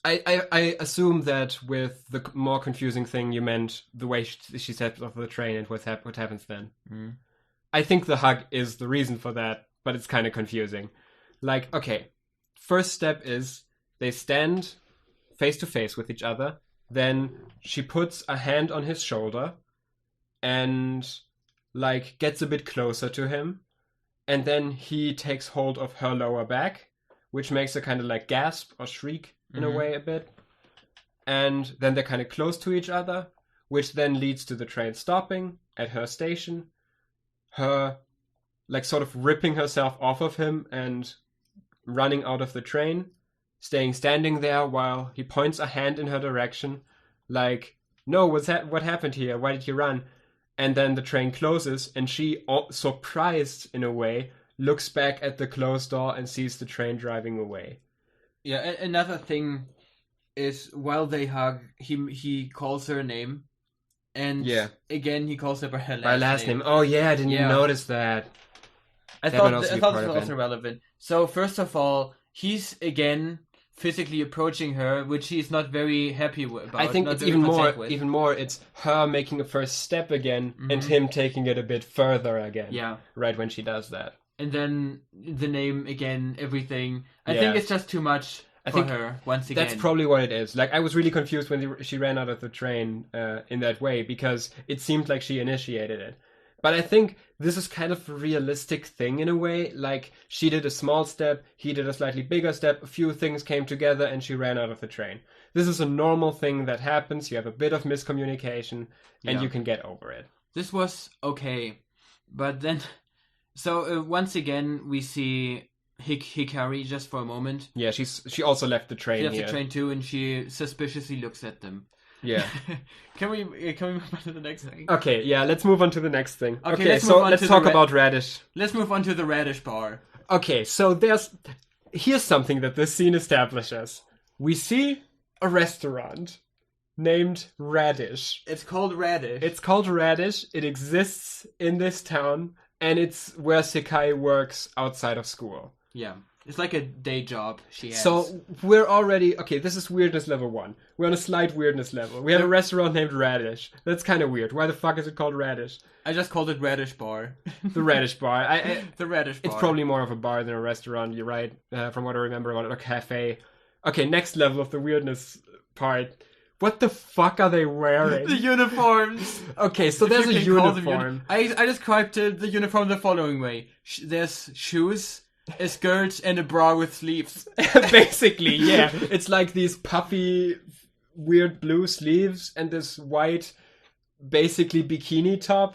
I assume that with the more confusing thing, you meant the way she steps off the train and what happens then. Mm. I think the hug is the reason for that, but it's kind of confusing. Like, okay, first step is they stand face to face with each other. Then she puts a hand on his shoulder and, like, gets a bit closer to him. And then he takes hold of her lower back, which makes her kind of like gasp or shriek in a way a bit. And then they're kind of close to each other, which then leads to the train stopping at her station. Her, like, sort of ripping herself off of him and running out of the train, standing there while he points a hand in her direction, like, no, what happened here? Why did you run? And then the train closes, and she, surprised in a way, looks back at the closed door and sees the train driving away. Yeah, another thing is while they hug, he calls her name. And again, he calls her by her last name. Oh yeah, I didn't notice that. I thought this was also relevant. So first of all, he's again physically approaching her, which he's not very happy about. I think it's even more. It's her making a first step again, and him taking it a bit further again. Yeah, right when she does that. And then the name again, everything. I think it's just too much. I think her once again. That's probably what it is. Like, I was really confused when she ran out of the train in that way, because it seemed like she initiated it. But I think this is kind of a realistic thing in a way. Like, she did a small step, he did a slightly bigger step, a few things came together, and she ran out of the train. This is a normal thing that happens. You have a bit of miscommunication, and you can get over it. This was okay. But then, so once again, we see Hikari just for a moment. Yeah, she also left the train. She left the train too, and she suspiciously looks at them. Yeah. Can we move on to the next thing? Okay, yeah, let's move on to the next thing. Okay, let's talk about Radish. Let's move on to the Radish bar. Okay, so here's something that this scene establishes. We see a restaurant named Radish. It's called Radish. It exists in this town, and it's where Sekai works outside of school. Yeah. It's like a day job she has. So we're already... Okay, this is weirdness level 1. We're on a slight weirdness level. We have a restaurant named Radish. That's kind of weird. Why the fuck is it called Radish? I just called it Radish Bar. The Radish Bar. The Radish Bar. It's probably more of a bar than a restaurant, you're right. From what I remember about it, a cafe. Okay, next level of the weirdness part. What the fuck are they wearing? The uniforms. Okay, so there's a uniform. I described the uniform the following way. There's shoes, a skirt, and a bra with sleeves. Basically, yeah. It's like these puffy, weird blue sleeves and this white, basically bikini top.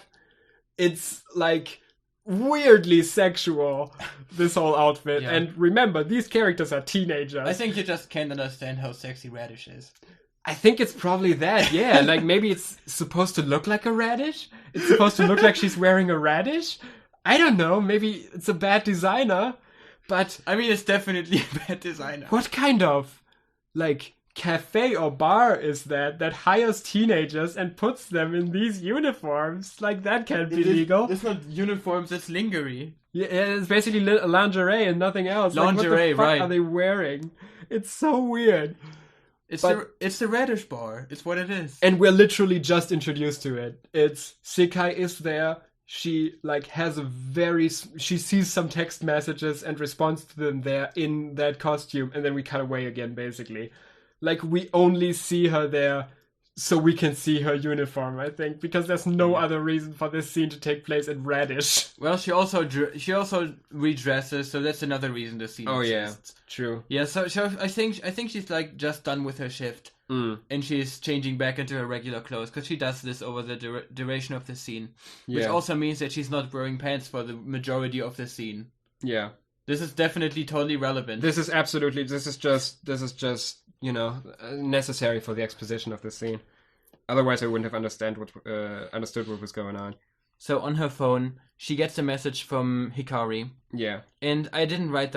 It's like weirdly sexual, this whole outfit. Yeah. And remember, these characters are teenagers. I think you just can't understand how sexy Radish is. I think it's probably that, yeah. Like, maybe it's supposed to look like a radish? It's supposed to look like she's wearing a radish? I don't know, maybe it's a bad designer, but... I mean, it's definitely a bad designer. What kind of, like, cafe or bar is that hires teenagers and puts them in these uniforms? Like, that can't be legal. It's not uniforms, it's lingerie. Yeah, it's basically lingerie and nothing else. Lingerie, like, what the fuck are they wearing? It's so weird. It's the Radish Bar. It's what it is. And we're literally just introduced to it. It's Sekai is there. She she sees some text messages and responds to them there in that costume, and then we cut away again, basically. Like, we only see her there so we can see her uniform, I think, because there's no other reason for this scene to take place in Radish. Well, she also redresses, so that's another reason the scene exists. Yeah, true. Yeah, so I think she's like just done with her shift, and she's changing back into her regular clothes because she does this over the duration of the scene, which also means that she's not wearing pants for the majority of the scene. Yeah, this is definitely totally relevant. This is just necessary for the exposition of the scene. Otherwise, I wouldn't have understood what was going on. So on her phone, she gets a message from Hikari. Yeah, and I didn't write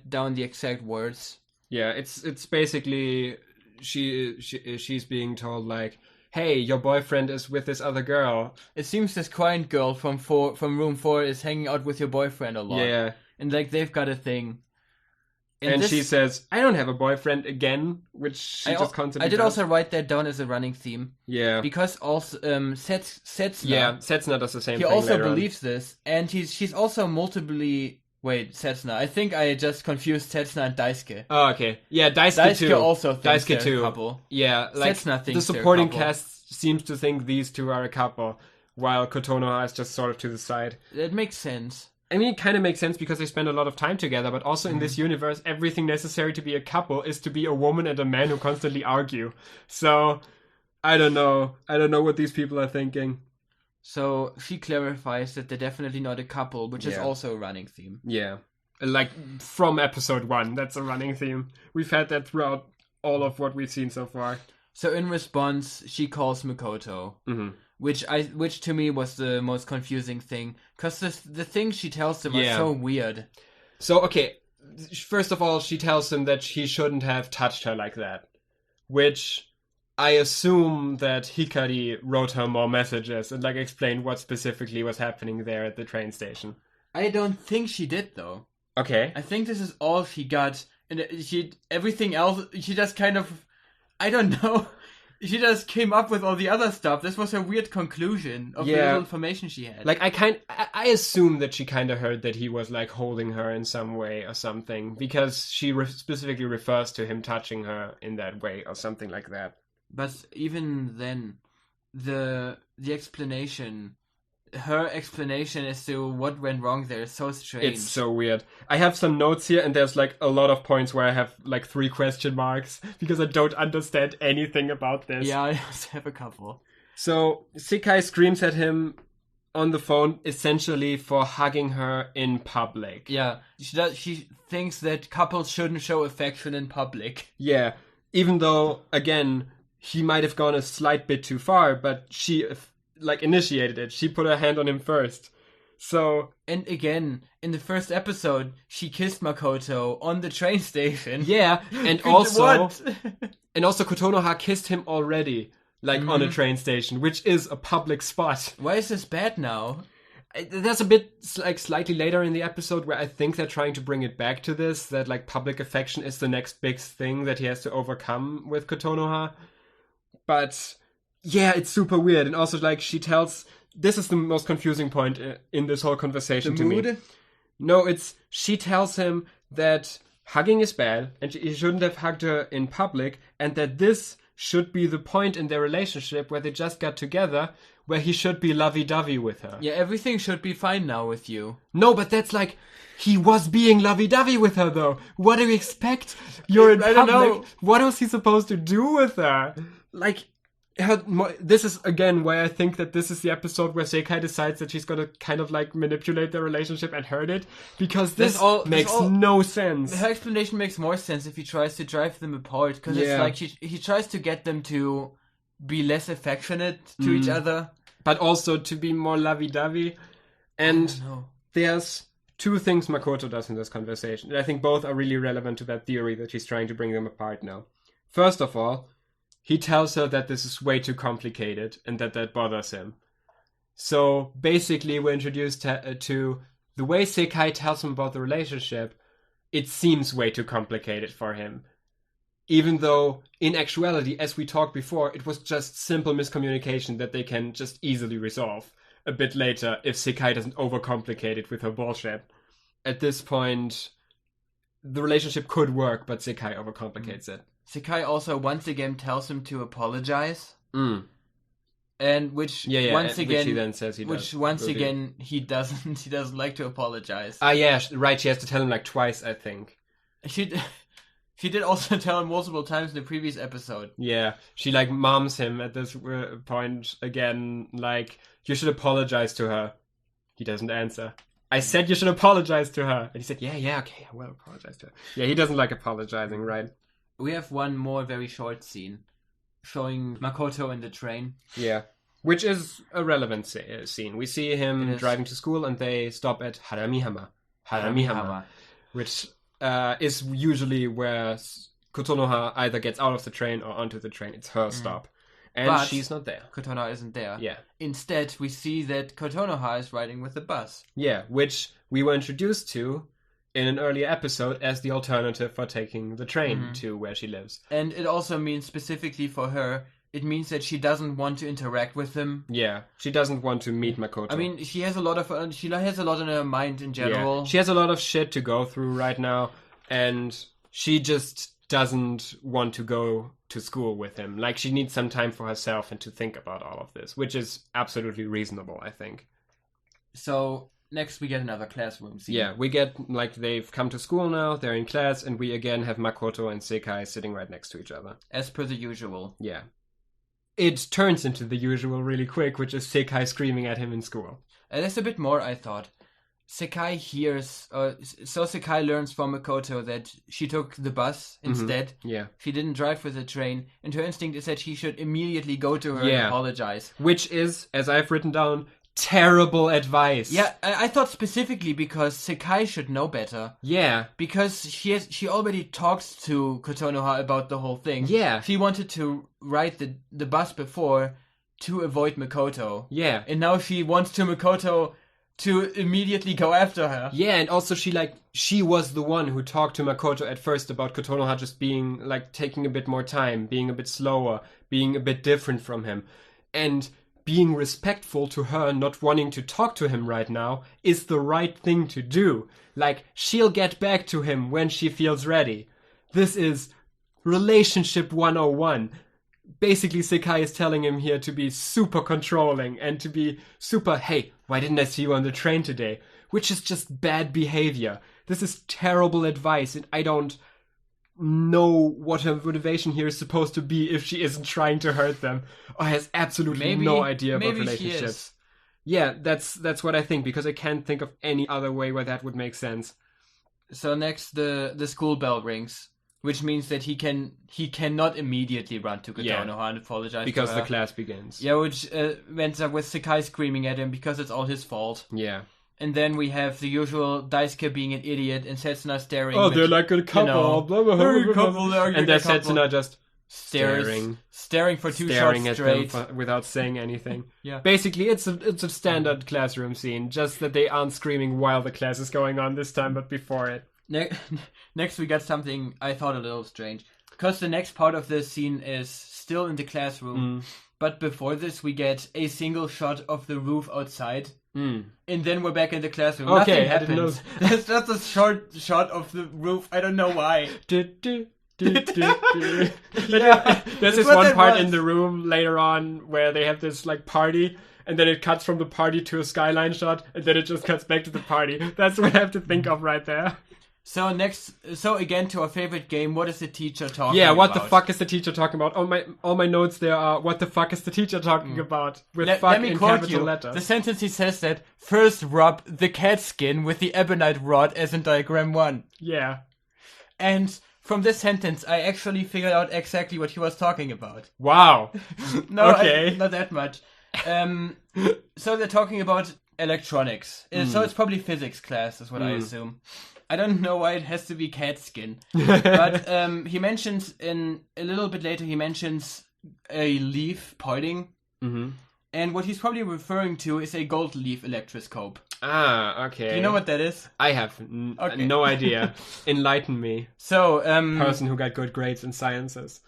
down the exact words. Yeah, it's basically she's being told like, hey, your boyfriend is with this other girl. It seems this quiet girl from room 4 is hanging out with your boyfriend a lot. Yeah. And like they've got a thing. And she says, I don't have a boyfriend again, which she just constantly I did does. also write that down as a running theme. Yeah. Because also Setsuna. Yeah, Setsuna does the same he thing. He also later believes this, and she's also multiply. Wait, Setsuna. I think I just confused Setsuna and Daisuke. Oh, okay. Yeah, Daisuke too. Also thinks Daisuke they're too. a couple. Yeah, like Setsuna thinks the supporting cast seems to think these two are a couple, while Kotonoha is just sort of to the side. That makes sense. I mean, it kind of makes sense because they spend a lot of time together, but also in this universe, everything necessary to be a couple is to be a woman and a man who constantly argue. So, I don't know. I don't know what these people are thinking. So, she clarifies that they're definitely not a couple, which is also a running theme. Yeah. Like, from episode 1, that's a running theme. We've had that throughout all of what we've seen so far. So, in response, she calls Makoto. Mm-hmm. Which to me was the most confusing thing, because the things she tells him are so weird. So, okay, first of all, she tells him that he shouldn't have touched her like that, which I assume that Hikari wrote her more messages and like explained what specifically was happening there at the train station. I don't think she did, though. Okay. I think this is all she got, and everything else, she just kind of, I don't know. She just came up with all the other stuff. This was her weird conclusion of the little information she had. Like, I assume that she kind of heard that he was, like, holding her in some way or something, because she specifically refers to him touching her in that way or something like that. But even then, the explanation... Her explanation as to what went wrong there is so strange. It's so weird. I have some notes here, and there's like a lot of points where I have like 3 question marks because I don't understand anything about this. Yeah, I also have a couple. So Sekai screams at him on the phone essentially for hugging her in public. Yeah, she thinks that couples shouldn't show affection in public. Yeah, even though, again, he might have gone a slight bit too far, but she... like initiated it. She put her hand on him first. So, and again, in the first episode, she kissed Makoto on the train station. Yeah, and also Kotonoha kissed him already, like on a train station, which is a public spot. Why is this bad now? There's a bit like slightly later in the episode where I think they're trying to bring it back to this, that like public affection is the next big thing that he has to overcome with Kotonoha. But yeah, it's super weird. And also, like, she tells... This is the most confusing point in this whole conversation to me. No, she tells him that hugging is bad, and he shouldn't have hugged her in public, and that this should be the point in their relationship where they just got together, where he should be lovey-dovey with her. Yeah, everything should be fine now with you. No, but that's like... He was being lovey-dovey with her, though. What do you expect? You're in public. I don't know. What was he supposed to do with her? Like... This is, again, why I think that this is the episode where Sekai decides that she's gonna kind of, like, manipulate their relationship and hurt it, because this makes no sense. Her explanation makes more sense if he tries to drive them apart, because it's like he tries to get them to be less affectionate to each other. But also to be more lovey-dovey. And there's 2 things Makoto does in this conversation, and I think both are really relevant to that theory that she's trying to bring them apart now. First of all, he tells her that this is way too complicated and that bothers him. So basically we're introduced to the way Sekai tells him about the relationship. It seems way too complicated for him. Even though, in actuality, as we talked before, it was just simple miscommunication that they can just easily resolve a bit later if Sekai doesn't overcomplicate it with her bullshit. At this point, the relationship could work, but Sekai overcomplicates it. Sekai also once again tells him to apologize. And which he then says he does. He doesn't like to apologize. Yeah, right, she has to tell him like twice, I think. She did also tell him multiple times in the previous episode. Yeah, she like moms him at this point again, like, you should apologize to her. He doesn't answer. I said you should apologize to her. And he said, yeah, okay, I will apologize to her. Yeah, he doesn't like apologizing, right? We have one more very short scene showing Makoto in the train. Yeah, which is a relevant scene. We see him driving to school and they stop at Haramihama. Which is usually where Kotonoha either gets out of the train or onto the train. It's her stop. And But she's not there. Kotonoha isn't there. Yeah. Instead, we see that Kotonoha is riding with the bus. Yeah, which we were introduced to in an earlier episode as the alternative for taking the train to where she lives. And it also means specifically for her, it means that she doesn't want to interact with him. Yeah, she doesn't want to meet Makoto. I mean, she has a lot on her mind in general. Yeah. She has a lot of shit to go through right now, and she just doesn't want to go to school with him. Like, she needs some time for herself and to think about all of this, which is absolutely reasonable, I think. So, next we get another classroom scene. Yeah, we get, like, they've come to school now, they're in class, and we again have Makoto and Sekai sitting right next to each other. As per the usual. Yeah. It turns into the usual really quick, which is Sekai screaming at him in school. There's a bit more, I thought. Sekai learns from Makoto that she took the bus instead. Yeah. She didn't drive with the train, and her instinct is that he should immediately go to her and apologize. Which is, as I've written down, terrible advice. Yeah, I thought specifically because Sekai should know better. Yeah. Because she already talked to Kotonoha about the whole thing. Yeah. She wanted to ride the bus before to avoid Makoto. Yeah. And now she wants Makoto to immediately go after her. Yeah, and also she was the one who talked to Makoto at first about Kotonoha just being, like, taking a bit more time, being a bit slower, being a bit different from him. And being respectful to her not wanting to talk to him right now is the right thing to do. Like, she'll get back to him when she feels ready. This is relationship 101. Basically, Sekai is telling him here to be super controlling and to be super, hey, why didn't I see you on the train today? Which is just bad behavior. This is terrible advice, and I don't know what her motivation here is supposed to be if she isn't trying to hurt them or has absolutely no idea about relationships. Yeah, that's what I think, because I can't think of any other way where that would make sense. So next, the school bell rings, which means that he cannot immediately run to Kotonoha and apologize because to her. The class begins. Yeah, which ends up with Sekai screaming at him because it's all his fault. Yeah. And then we have the usual Daisuke being an idiot and Setsuna staring. Oh, they're like a couple. Blah, blah, blah, blah, blah. And then Setsuna just staring for two shots straight without saying anything. Yeah. Basically, it's a standard classroom scene, just that they aren't screaming while the class is going on this time, but before it. Next, we got something I thought a little strange. Because the next part of this scene is still in the classroom. But before this, we get a single shot of the roof outside. And then we're back in the classroom. Okay, nothing happens. It's just a short shot of the roof. I don't know why. There's this one part in the room later on where they have this like party, and then it cuts from the party to a skyline shot, and then it just cuts back to the party. That's what I have to think of right there. So again to our favorite game, what is the teacher talking about? Yeah, what the fuck is the teacher talking about? All my notes there are, what the fuck is the teacher talking about? With fuck in capital letters. The sentence he says that, first rub the cat skin with the ebonite rod as in diagram 1. Yeah. And from this sentence, I actually figured out exactly what he was talking about. Wow. No, okay. Not that much. So they're talking about electronics. So it's probably physics class, is what I assume. I don't know why it has to be cat skin. But he mentions a little bit later, he mentions a leaf pointing. Mm-hmm. And what he's probably referring to is a gold leaf electroscope. Ah, okay. Do you know what that is? I have no idea. Enlighten me. So, person who got good grades in sciences.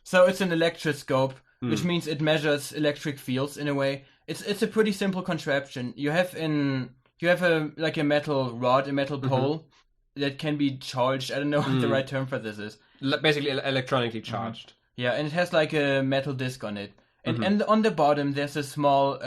So it's an electroscope, which means it measures electric fields in a way. It's a pretty simple contraption. You have a metal rod, a metal pole that can be charged. I don't know what the right term for this is. Basically electronically charged. Yeah, and it has like a metal disc on it. And on the bottom there's a small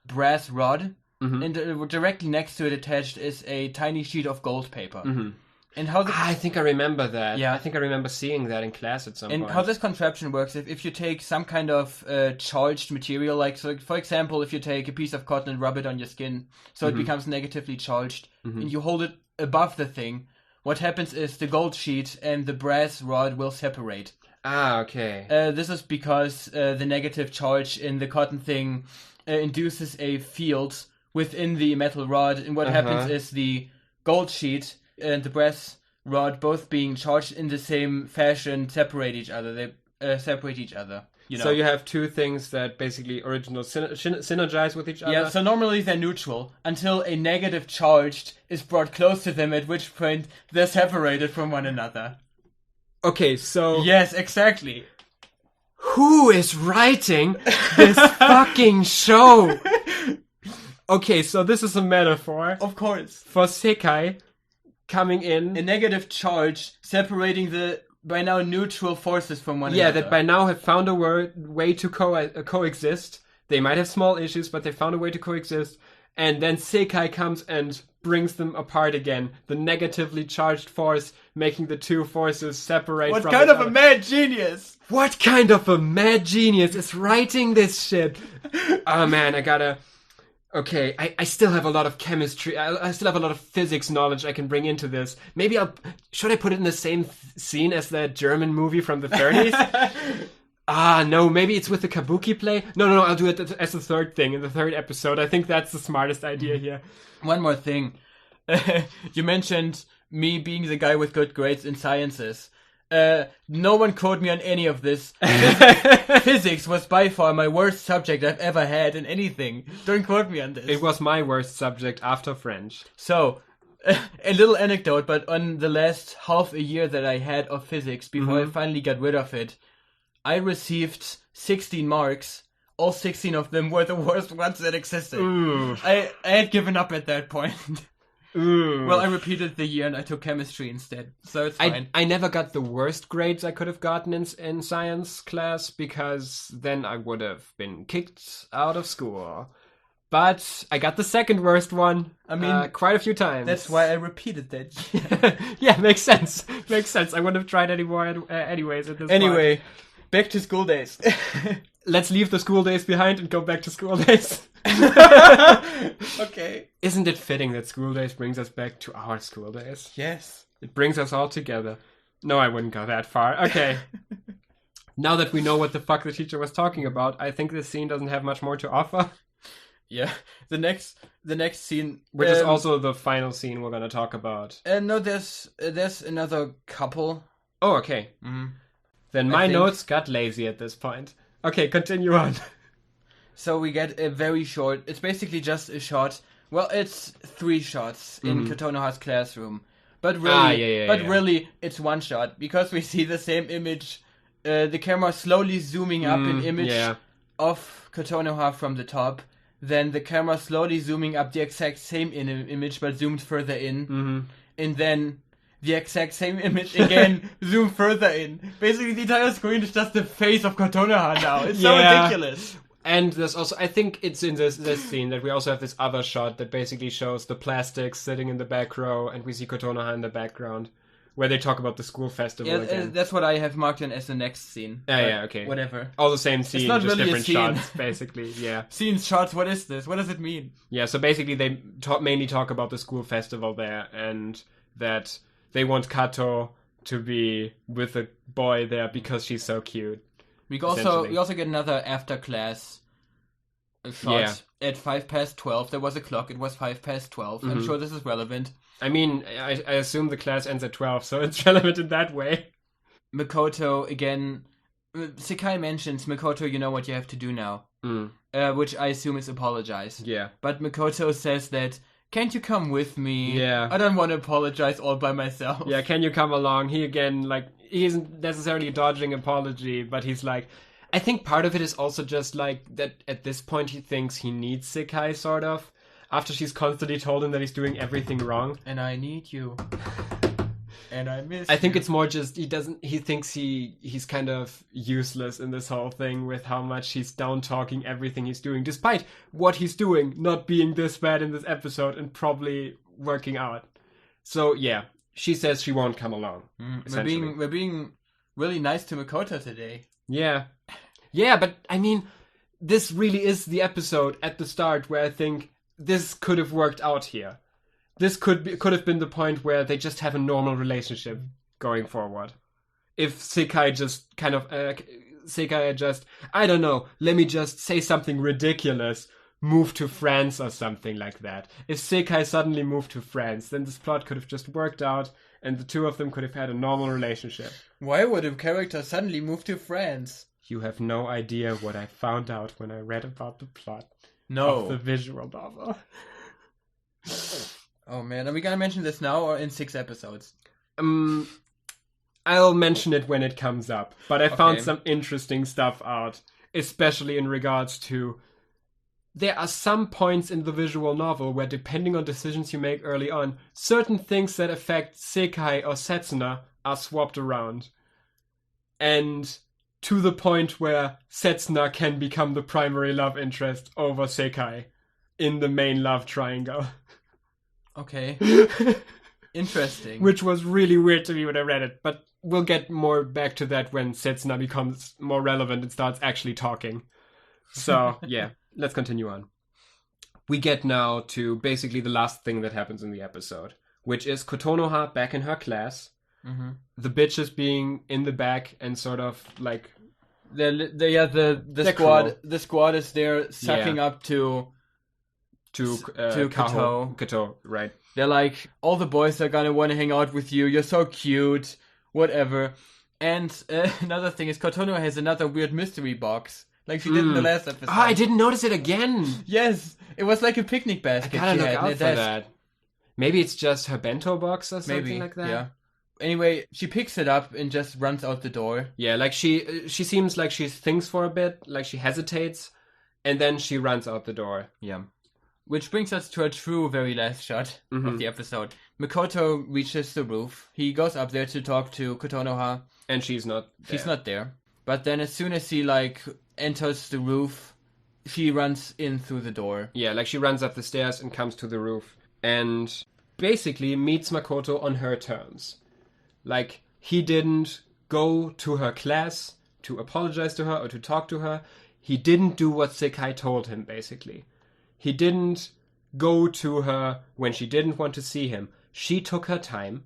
brass rod. And directly next to it attached is a tiny sheet of gold paper. And how I think I remember that. Yeah. I think I remember seeing that in class at some point. And how this contraption works, if you take some kind of charged material, like, so for example, if you take a piece of cotton and rub it on your skin, so it becomes negatively charged, and you hold it above the thing, what happens is the gold sheet and the brass rod will separate. Ah, okay. This is because the negative charge in the cotton thing induces a field within the metal rod, and what happens is the gold sheet and the brass rod both being charged in the same fashion separate each other. They separate each other. You know? So you have two things that basically synergize with each other. Yeah, so normally they're neutral until a negative charge is brought close to them, at which point they're separated from one another. Okay, so... Yes, exactly. Who is writing this fucking show? Okay, so this is a metaphor. Of course. For Sekai coming in. A negative charge separating the by now neutral forces from one another. Yeah, that by now have found a way to coexist. They might have small issues, but they found a way to coexist. And then Sekai comes and brings them apart again. The negatively charged force making the two forces separate from each other. What kind of a mad genius? What kind of a mad genius is writing this shit? Oh man, I gotta... Okay, I still have a lot of chemistry. I still have a lot of physics knowledge I can bring into this. Maybe should I put it in the same scene as that German movie from the 30s? No, maybe it's with the kabuki play. No, I'll do it as the third thing in the third episode. I think that's the smartest idea here. One more thing. You mentioned me being the guy with good grades in sciences. No one quote me on any of this. Physics was by far my worst subject I've ever had in anything. Don't quote me on this. It was my worst subject after French. So, a little anecdote, but on the last half a year that I had of physics, before I finally got rid of it, I received 16 marks. All 16 of them were the worst ones that existed. Ooh. I had given up at that point. Ooh. Well, I repeated the year and I took chemistry instead, so it's fine. I never got the worst grades I could have gotten in science class, because then I would have been kicked out of school. But I got the second worst one. I mean, quite a few times. That's why I repeated that. Yeah, makes sense. Makes sense. I wouldn't have tried anymore anyways at this point. Anyway, back to school days. Let's leave the school days behind and go back to school days. Okay. Isn't it fitting that school days brings us back to our school days? Yes. It brings us all together. No, I wouldn't go that far. Okay. Now that we know what the fuck the teacher was talking about, I think this scene doesn't have much more to offer. Yeah. The next scene, which is also the final scene we're gonna talk about. No, there's another couple. Oh, okay. Mm-hmm. Then my notes got lazy at this point. Okay, continue on. So we get a very short... It's basically just a shot. Well, it's 3 shots in Kotonoha's classroom. But really, really, it's one shot. Because we see the same image. The camera slowly zooming up an image of Kotonoha from the top. Then the camera slowly zooming up the exact same image, but zoomed further in. Mm-hmm. And then the exact same image again, zoom further in. Basically, the entire screen is just the face of Kotonoha now. It's so ridiculous. And there's also, I think it's in this scene that we also have this other shot that basically shows the plastics sitting in the back row, and we see Kotonoha in the background, where they talk about the school festival again. That's what I have marked in as the next scene. Okay. Whatever. All the same scene, it's not just really different shots, basically, Scenes, shots, what is this? What does it mean? Yeah, so basically they mainly talk about the school festival there, and that they want Kato to be with a boy there because she's so cute. We also get another after class shot at 12:05. There was a clock. It was 12:05. Mm-hmm. I'm sure this is relevant. I mean, I assume the class ends at 12, so it's relevant in that way. Makoto again. Sekai mentions, Makoto, you know what you have to do now, which I assume is apologize. Yeah. But Makoto says that, can't you come with me? Yeah. I don't want to apologize all by myself. Yeah, can you come along? He again, he isn't necessarily dodging apology, but he's like, I think part of it is also just that at this point he thinks he needs Sekai, sort of, after she's constantly told him that he's doing everything wrong. And I need you. And I miss I think it's more just, he thinks he's kind of useless in this whole thing with how much he's down-talking everything he's doing, despite what he's doing not being this bad in this episode and probably working out. So, yeah, she says she won't come along. We're being really nice to Makoto today. Yeah. Yeah, but, I mean, this really is the episode at the start where I think this could have worked out here. This could have been the point where they just have a normal relationship going forward. If Sekai just kind of... I don't know, let me just say something ridiculous. move to France or something like that. If Sekai suddenly moved to France, then this plot could have just worked out and the two of them could have had a normal relationship. Why would a character suddenly move to France? You have no idea what I found out when I read about the plot No. of the visual novel. Oh man, are we gonna mention this now or in 6 episodes? I'll mention it when it comes up, but I found Okay. some interesting stuff out, especially in regards to there are some points in the visual novel where, depending on decisions you make early on, certain things that affect Sekai or Setsuna are swapped around. And to the point where Setsuna can become the primary love interest over Sekai in the main love triangle. Okay. Interesting. Which was really weird to me when I read it, but we'll get more back to that when Setsuna becomes more relevant and starts actually talking. So, yeah, let's continue on. We get now to basically the last thing that happens in the episode, which is Kotonoha back in her class, the bitches being in the back and sort of like... The squad is there sucking up to Kato, right. They're like, all the boys are gonna want to hang out with you. You're so cute, whatever. And another thing is, Kotono has another weird mystery box, like she did in the last episode. I didn't notice it again. Yes, it was like a picnic I basket. gotta she look had out in for her desk. that. Maybe it's just her bento box or something Maybe like that. Yeah. Anyway, she picks it up and just runs out the door. Yeah, like she seems like she thinks for a bit, like she hesitates, and then she runs out the door. Yeah. Which brings us to a true very last shot of the episode. Makoto reaches the roof. He goes up there to talk to Kotonoha. And she's not there. She's not there. But then as soon as he, enters the roof, she runs in through the door. Yeah, like she runs up the stairs and comes to the roof. And basically meets Makoto on her terms. Like, he didn't go to her class to apologize to her or to talk to her. He didn't do what Sekai told him, basically. He didn't go to her when she didn't want to see him. She took her time.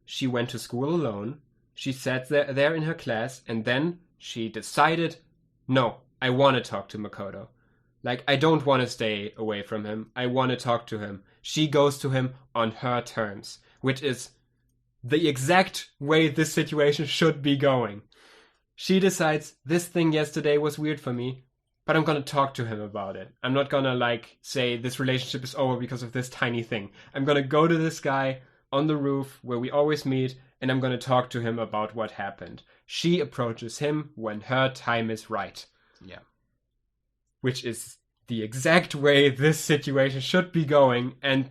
She went to school alone. She sat there in her class, and then she decided, no, I want to talk to Makoto. Like, I don't want to stay away from him. I want to talk to him. She goes to him on her terms, which is the exact way this situation should be going. She decides, this thing yesterday was weird for me, but I'm going to talk to him about it. I'm not going to, say this relationship is over because of this tiny thing. I'm going to go to this guy on the roof where we always meet, and I'm going to talk to him about what happened. She approaches him when her time is right. Yeah. Which is the exact way this situation should be going, and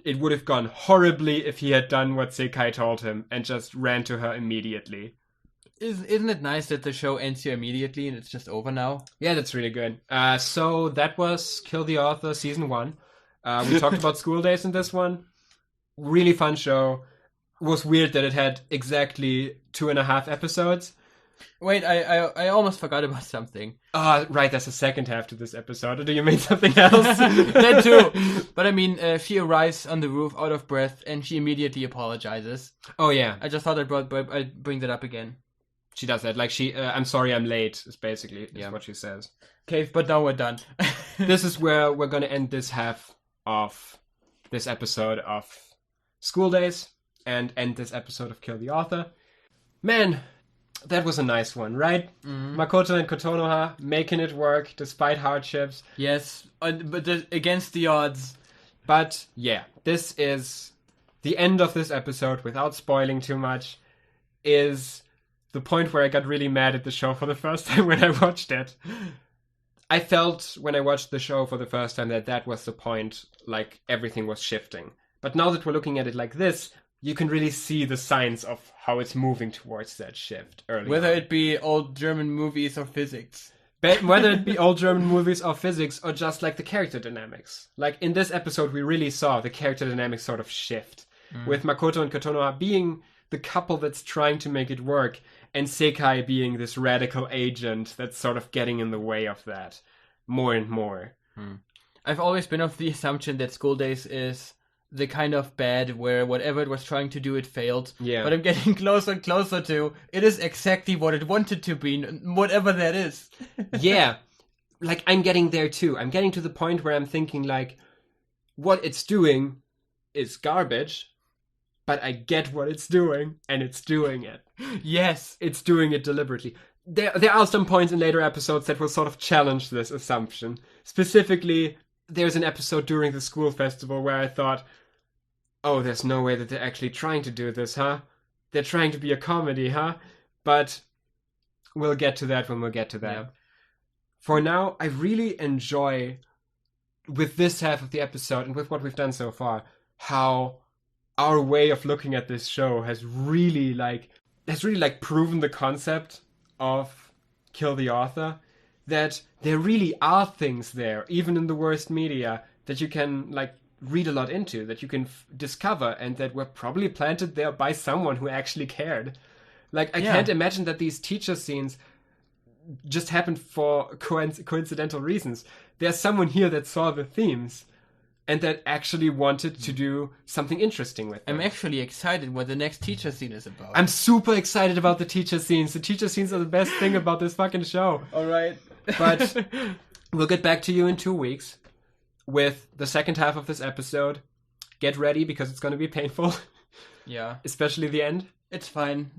it would have gone horribly if he had done what Sekai told him and just ran to her immediately. Isn't it nice that the show ends here immediately and it's just over now? Yeah, that's really good. So that was Kill the Author Season 1. We talked about school days in this one. Really fun show. It was weird that it had exactly 2.5 episodes. Wait, I almost forgot about something. Right, there's a second half to this episode. Or do you mean something else? That too. But I mean, she arrives on the roof out of breath and she immediately apologizes. Oh, yeah. I just thought I'd bring that up again. She does that. Like, I'm sorry I'm late, is basically what she says. Okay, but now we're done. This is where we're going to end this half of this episode of School Days and end this episode of Kill the Author. Man, that was a nice one, right? Mm-hmm. Makoto and Kotonoha making it work despite hardships. Yes, but against the odds. But yeah, this is the end of this episode, without spoiling too much, is the point where I got really mad at the show for the first time when I watched it. I felt when I watched the show for the first time that was the point, like everything was shifting. But now that we're looking at it like this, you can really see the signs of how it's moving towards that shift early Whether on. it be old German movies or physics. Whether it be old German movies or physics or just like the character dynamics. Like in this episode, we really saw the character dynamics sort of shift. With Makoto and Kotonoha being the couple that's trying to make it work, and Sekai being this radical agent that's sort of getting in the way of that more and more. I've always been of the assumption that School Days is the kind of bad where whatever it was trying to do, it failed. Yeah. But I'm getting closer and closer to it is exactly what it wanted to be, whatever that is. Yeah. like, I'm getting there too. I'm getting to the point where I'm thinking, like, what it's doing is garbage, but I get what it's doing, and it's doing it. Yes. It's doing it deliberately. There are some points in later episodes that will sort of challenge this assumption. Specifically, there's an episode during the school festival where I thought, oh, there's no way that they're actually trying to do this, huh? They're trying to be a comedy, huh? But we'll get to that when we'll get to that. Yeah. For now, I really enjoy, with this half of the episode and with what we've done so far, how our way of looking at this show has really proven the concept of Kill the Author, that there really are things there, even in the worst media, that you can like read a lot into, that you can discover, and that were probably planted there by someone who actually cared. Like, I can't imagine that these teacher scenes just happened for coincidental reasons. There's someone here that saw the themes and that actually wanted to do something interesting with them. I'm actually excited what the next teacher scene is about. I'm super excited about the teacher scenes. The teacher scenes are the best thing about this fucking show. All right. But we'll get back to you in 2 weeks with the second half of this episode. Get ready, because it's going to be painful. Yeah. Especially the end. It's fine.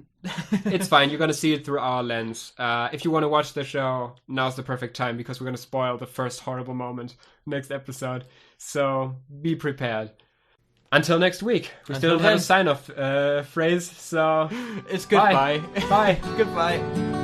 It's fine. You're going to see it through our lens. If you want to watch the show, now's the perfect time, because we're going to spoil the first horrible moment next episode. So be prepared. Until next week. We still don't have a sign-off phrase, so... It's goodbye. Bye. Goodbye.